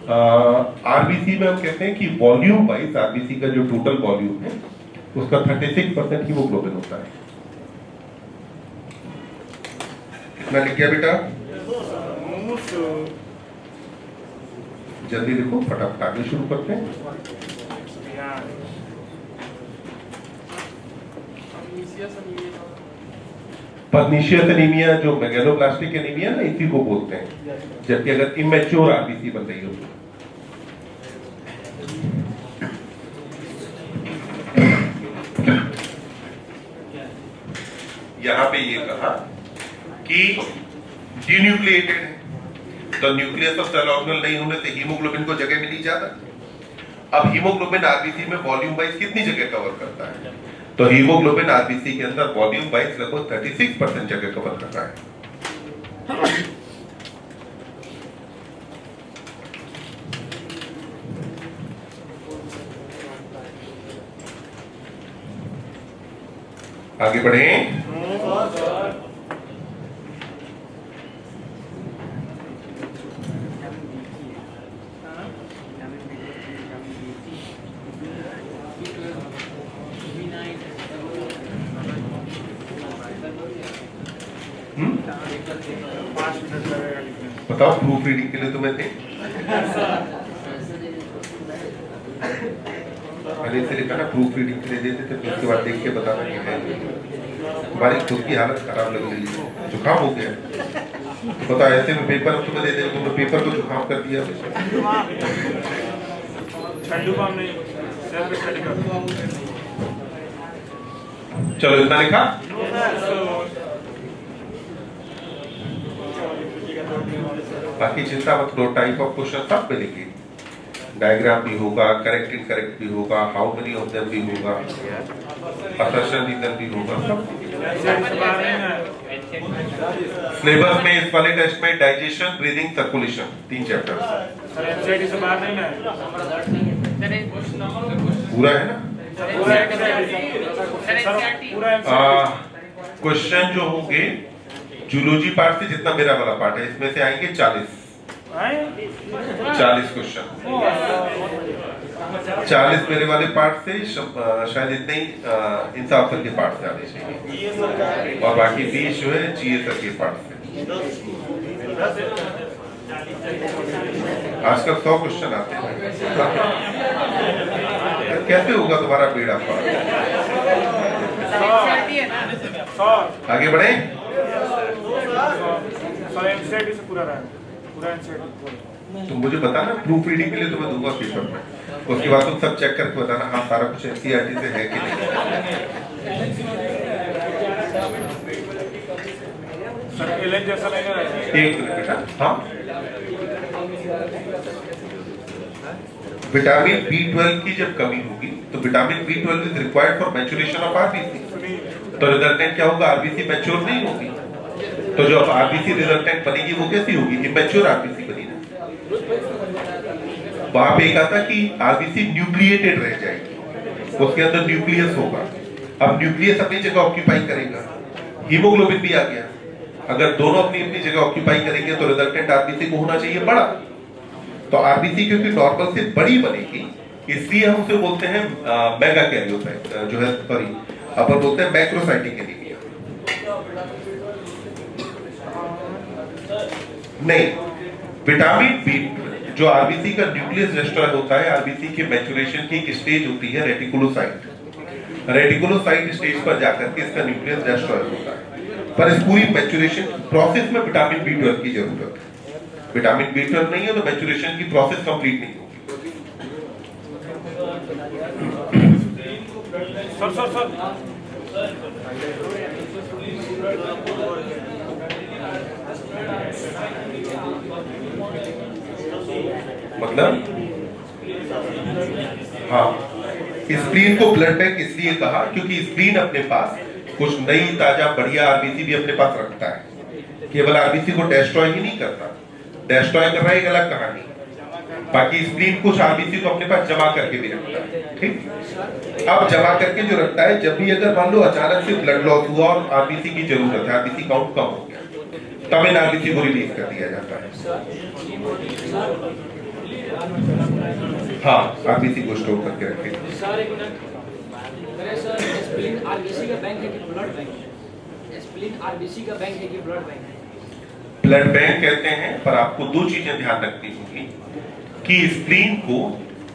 आरबीसी में हम कहते हैं कि वॉल्यूम वाइज आरबीसी का जो टोटल वॉल्यूम है उसका 36% हीमोग्लोबिन होता है। कितना लिख गया बेटा? जल्दी लिखो, फटाफट आगे शुरू करते हैं। पर्नीशियस एनीमिया जो मेगैलोब्लास्टिक एनीमिया ना, इसी को बोलते हैं, जबकि अगर इमेच्योर आरबीसी बन रही हो तो। यहां पे ये कहा कि डीन्यूक्लिएटेड है, तो न्यूक्लियस ऑफ सेल ऑर्गेनल नहीं होने से हीमोग्लोबिन को जगह मिली ज्यादा। अब हीमोग्लोबिन आरबीसी में वॉल्यूम वाइज कितनी जगह कवर करता है? तो हीमोग्लोबिन आरबीसी के अंदर वॉल्यूम वाइज लगभग 36% जगह कवर कर रहा है। आगे बढ़े। बताओ, प्रूफ रीडिंग के लिए तुम्हें थे पहले से लिखा ना, प्रूफ रीडिंग के लिए देते थे, फिर उसके बाद देख के बताना कि है। तुम्हारी खुद की हालत खराब लग रही है, जुकाम हो गया, तो बताओ ऐसे में पेपर हम तुम्हें दे देंगे, तुमने पेपर को जुकाम कर दिया। चलो इतना लिखा। बाकी चिंता मत करो, टाइप ऑफ क्वेश्चन सब मिलेंगे, डायग्राम भी होगा, करेक्ट इनकरेक्ट भी होगा, हाउ मेनी ऑफ देम भी होगा, असर्शन रीजन भी होगा, सब। सिलेबस में इस वाले टेस्ट में डाइजेशन, ब्रीदिंग, सर्कुलेशन, 3 चैप्टर पूरा है ना। क्वेश्चन जो होंगे जूलॉजी पार्ट से, जितना मेरा वाला पार्ट है, इसमें से आएंगे 40 क्वेश्चन। 40 मेरे वाले पार्ट से, शायद इतने ही इंसाफ सर के पार्ट से आने चाहिए, और बाकी 20 जो है जीए सर के पार्ट से। आजकल 100 क्वेश्चन आते हैं, कैसे होगा तुम्हारा बेड़ा पार? आगे बढ़े। तुम मुझे बताना, प्रूफ रीडिंग के लिए तुम्हें दूंगा पेपर में, उसके बाद तुम सब चेक करके बताना हाँ सारा कुछ एनसीईआरटी से है कि नहीं। एक मिनट बेटा। हाँ, विटामिन B12 की जब कमी होगी तो vitamin B12 is required for maturation of RBC, तो रिजल्टेंट क्या होगा? आरबीसी मैच्योर नहीं होगी, तो जो आरबीसी रिजल्टेंट बनेगी वो कैसी होगी? इमैच्योर आरबीसी बनी ना। वहां पे कहा था कि आरबीसी न्यूक्लिएटेड रह जाएगी, उसके अंदर न्यूक्लियस होगा। अब न्यूक्लियस अपनी जगह ऑक्यूपाई करेगा, हीमोग्लोबिन भी आ गया, अगर दोनों अपनी अपनी जगह ऑक्यूपाई करेंगे तो रिजल्टेंट आरबीसी को होना चाहिए बड़ा। तो आरबीसी क्योंकि नॉर्मल से बड़ी बनेगी, इसलिए हम उसे बोलते हैं मेगा कैरियोसाइट, जो है सॉरी अपन बोलते हैं मैक्रोसाइटिक एनीमिया। नहीं, विटामिन बी जो आरबीसी का न्यूक्लियस डिस्ट्रॉय होता है, आरबीसी के मैच्योरेशन की एक स्टेज होती है रेटिकुलोसाइट। रेटिकुलोसाइट स्टेज पर जाकर के इसका न्यूक्लियस डिस्ट्रॉय होता है, पर इस पूरी मैच्योरेशन प्रोसेस में विटामिन B12 की जरूरत है। विटामिन B12 नहीं है तो मैच्योरेशन की प्रोसेस कंप्लीट नहीं होगी। मतलब हाँ, स्प्लीन को ब्लड बैंक इसलिए कहा क्योंकि स्प्लीन अपने पास कुछ नई ताजा बढ़िया आरबीसी भी अपने पास रखता है, केवल आरबीसी को डिस्ट्रॉय ही नहीं करता, डिस्ट्रॉय कर रहा है एक अलग कहानी, बाकी स्प्लीन कुछ आरबीसी को अपने पास जमा करके भी रखता है। ठीक, अब जमा करके जो रखता है, जब भी अगर मान लो अचानक से ब्लड लॉस हुआ और आरबीसी की जरूरत है, आरबीसी काउंट कम हो गया, तब इन आरबीसी को रिलीज कर दिया जाता है। हाँ, आरबीसी को स्टोर करके रखें।
सर एक मिनट, मेरे सर स्प्लीन आरबीसी का बैंक है कि ब्लड बैंक है? स्प्लीन आरबीसी का बैंक है कि ब्लड बैंक है?
ब्लड बैंक कहते हैं, पर आपको दो चीजें ध्यान रखनी होगी कि स्प्लीन को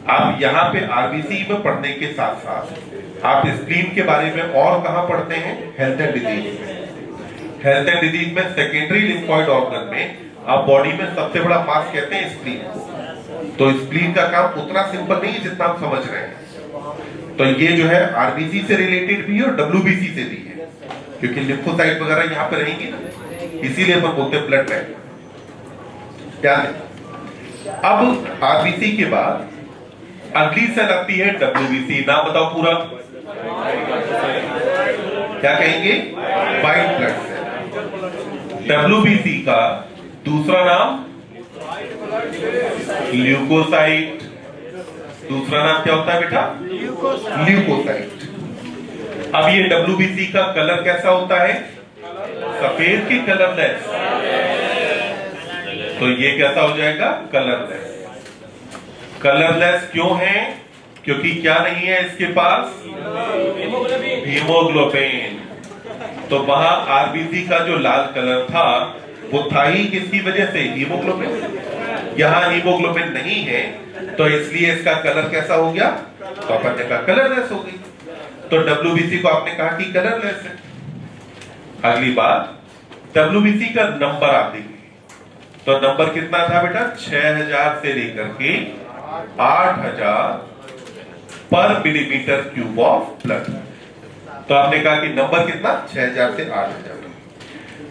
आप यहाँ पे आरबीसी में पढ़ने के साथ साथ आप स्प्लीन के बारे में और कहाँ पढ़ते हैं? Health and disease. Health and disease में सेकेंडरी लिम्फॉइड ऑर्गन में आप बॉडी में सबसे बड़ा मास कहते हैं स्प्लीन। तो स्प्लीन का काम उतना सिंपल नहीं है जितना आप समझ रहे हैं। तो ये जो है आरबीसी से रिलेटेड भी है और डब्ल्यूबीसी से भी है, क्योंकि लिम्फोसाइट वगैरह यहाँ पे रहेंगी ना, इसीलिए अपन बोलते हैं ब्लड बैंक। ध्यान दें। अब आरबीसी के बाद अगली सेल आती है डब्ल्यूबीसी। नाम बताओ पूरा, क्या कहेंगे? White blood cell. डब्ल्यूबीसी का दूसरा नाम ल्यूकोसाइट। दूसरा नाम क्या होता है बेटा? ल्यूकोसाइट। अब ये डब्ल्यूबीसी का कलर कैसा होता है? सफेद की कलरलेस। तो ये कैसा हो जाएगा? कलरलेस। कलरलेस क्यों है? क्योंकि क्या नहीं है इसके पास? हीमोग्लोबिन। तो वहां आरबीसी का जो लाल कलर था वो था ही किसकी वजह से? हीमोग्लोबिन। यहां हीमोग्लोबिन नहीं है, तो इसलिए इसका कलर कैसा हो गया? तो अपन ने कहा कलरलेस हो गई। तो डब्ल्यूबीसी को आपने कहा कि कलरलेस है। अगली बात, डब्ल्यूबीसी का नंबर आप देखिए। तो नंबर कितना था बेटा? 6000 से लेकर के 8000 पर मिलीमीटर क्यूब ऑफ ब्लड। तो आपने कहा कि नंबर कितना? 6000 से 8000।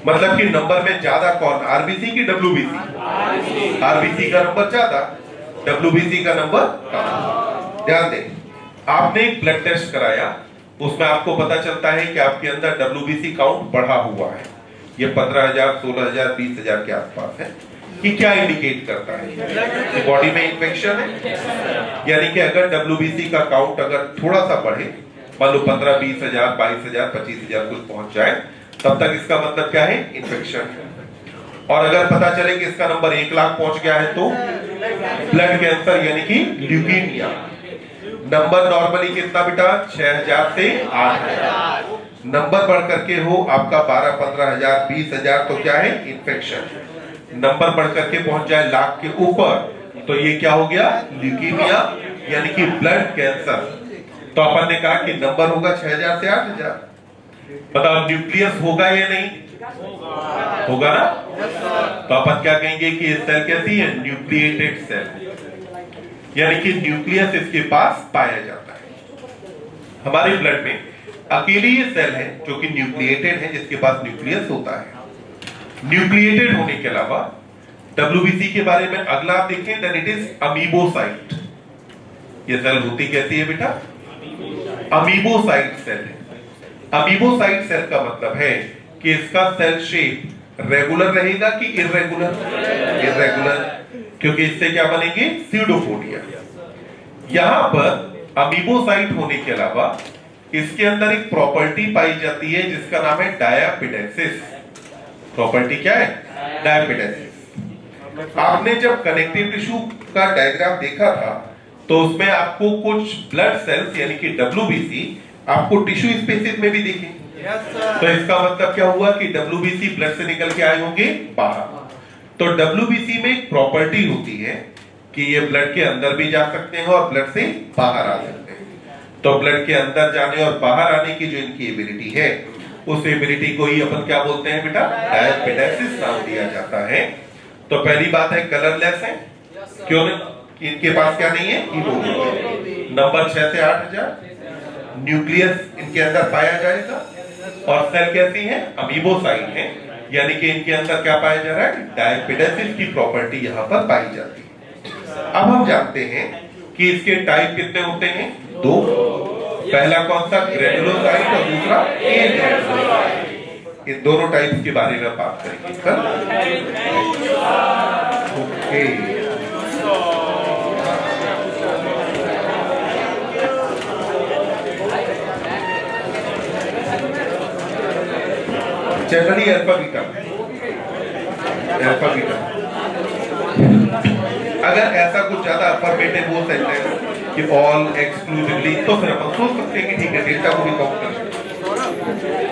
मतलब कि नंबर में ज्यादा कौन? आरबीसी की डब्ल्यूबीसी? आरबीसी का नंबर ज्यादा, डब्ल्यूबीसी का नंबर कम। ध्यान दें, आपने एक ब्लड टेस्ट कराया, उसमें आपको पता चलता है कि आपके अंदर डब्ल्यूबीसी काउंट बढ़ा हुआ है। ये 15,000, 16,000, 20,000 के आसपास है। ये क्या इंडिकेट करता है? कि बॉडी में इन्फेक्शन है। यानी कि अगर डब्ल्यूबीसी का काउंट अगर थोड़ा सा बढ़े, मान लो 15, 20,000, 22,000, 25,000 कुछ पहुंच जाए, तब तक इसका मतलब क्या है? इन्फेक्शन है। और अगर पता चले कि इसका नंबर 1 लाख पहुंच गया है तो ब्लड कैंसर यानी कि ल्यूकीमिया। नंबर नॉर्मली कितना बेटा? 6000 से 8000। नंबर बढ़ करके हो आपका 12, 15,000, 20,000 तो क्या है? इन्फेक्शन। नंबर बढ़ करके पहुंच जाए लाख के ऊपर तो ये क्या हो गया? ल्यूकीमिया यानी कि ब्लड कैंसर। तो अपन ने कहा कि नंबर होगा 6000 से 8000। बताओ न्यूक्लियस होगा या नहीं? होगा ना? तो अपन क्या कहेंगे कि ये सेल कैसी है? Nucleated cell. यानी कि न्यूक्लियस इसके पास पाया जाता है। हमारे ब्लड में अकेले ये सेल है जो कि न्यूक्लिएटेड है, जिसके पास न्यूक्लियस होता है। न्यूक्लिएटेड होने के अलावा डब्ल्यूबीसी के बारे में अगला आप देखें, देन इट इज अमीबोसाइट। ये सेल होती कैसी है बेटा? अमीबोसाइट सेल है। अमीबोसाइट सेल का मतलब है कि इसका सेल शेप रेगुलर रहेगा कि इर्रेगुलर? इर्रेगुलर, क्योंकि इससे क्या बनेंगे? स्यूडोपोडिया। यहां पर अमीबोसाइट होने के अलावा इसके अंदर एक प्रॉपर्टी पाई जाती है जिसका नाम है डायापिडेसिस। प्रॉपर्टी क्या है? डायापिडेसिस। आपने जब कनेक्टिव टिश्यू का डायग्राम देखा था तो उसमें आपको कुछ ब्लड सेल्स यानी कि डब्ल्यूबीसी आपको टिश्यू स्पेसिस में भी दिखे। तो इसका मतलब क्या हुआ कि डब्ल्यूबीसी ब्लड से निकल के आए होंगे बाहर। तो डब्ल्यूबीसी में एक प्रॉपर्टी होती है कि ये ब्लड के अंदर भी जा सकते हैं और ब्लड से बाहर आ सकते हैं। तो ब्लड के अंदर जाने और बाहर आने की जो इनकी एबिलिटी है, उस एबिलिटी को ही अपन क्या बोलते हैं बेटा? डायापिडेसिस नाम दिया जाता है। तो पहली बात है कलरलेस है। क्यों? इनके पास क्या नहीं है? हीमोग्लोबिन। नंबर 6 से 8000। न्यूक्लियस इनके अंदर पाया जाएगा और सेल कैसी है? अमीबोसाइट है। यानी कि इनके अंदर क्या पाया जा रहा है? डायापिडेसिस की प्रॉपर्टी यहाँ पर पाई जाती है। अब हम जानते हैं कि इसके टाइप कितने होते हैं? 2। पहला कौन सा? ग्रेनुलोसाइट और दूसरा एग्रेनुलोसाइट। इन दोनों टाइप्स के बारे में बात करेंगे कल। ओके, जनरली अल्फा बीटा अगर ऐसा कुछ ज्यादा अफर्मेटिव हो सेंटेंस कि ऑल एक्सक्लूसिवली, तो फिर हम सोच सकते हैं कि ठीक है डेल्टा को भी काउंट कर सकते हैं।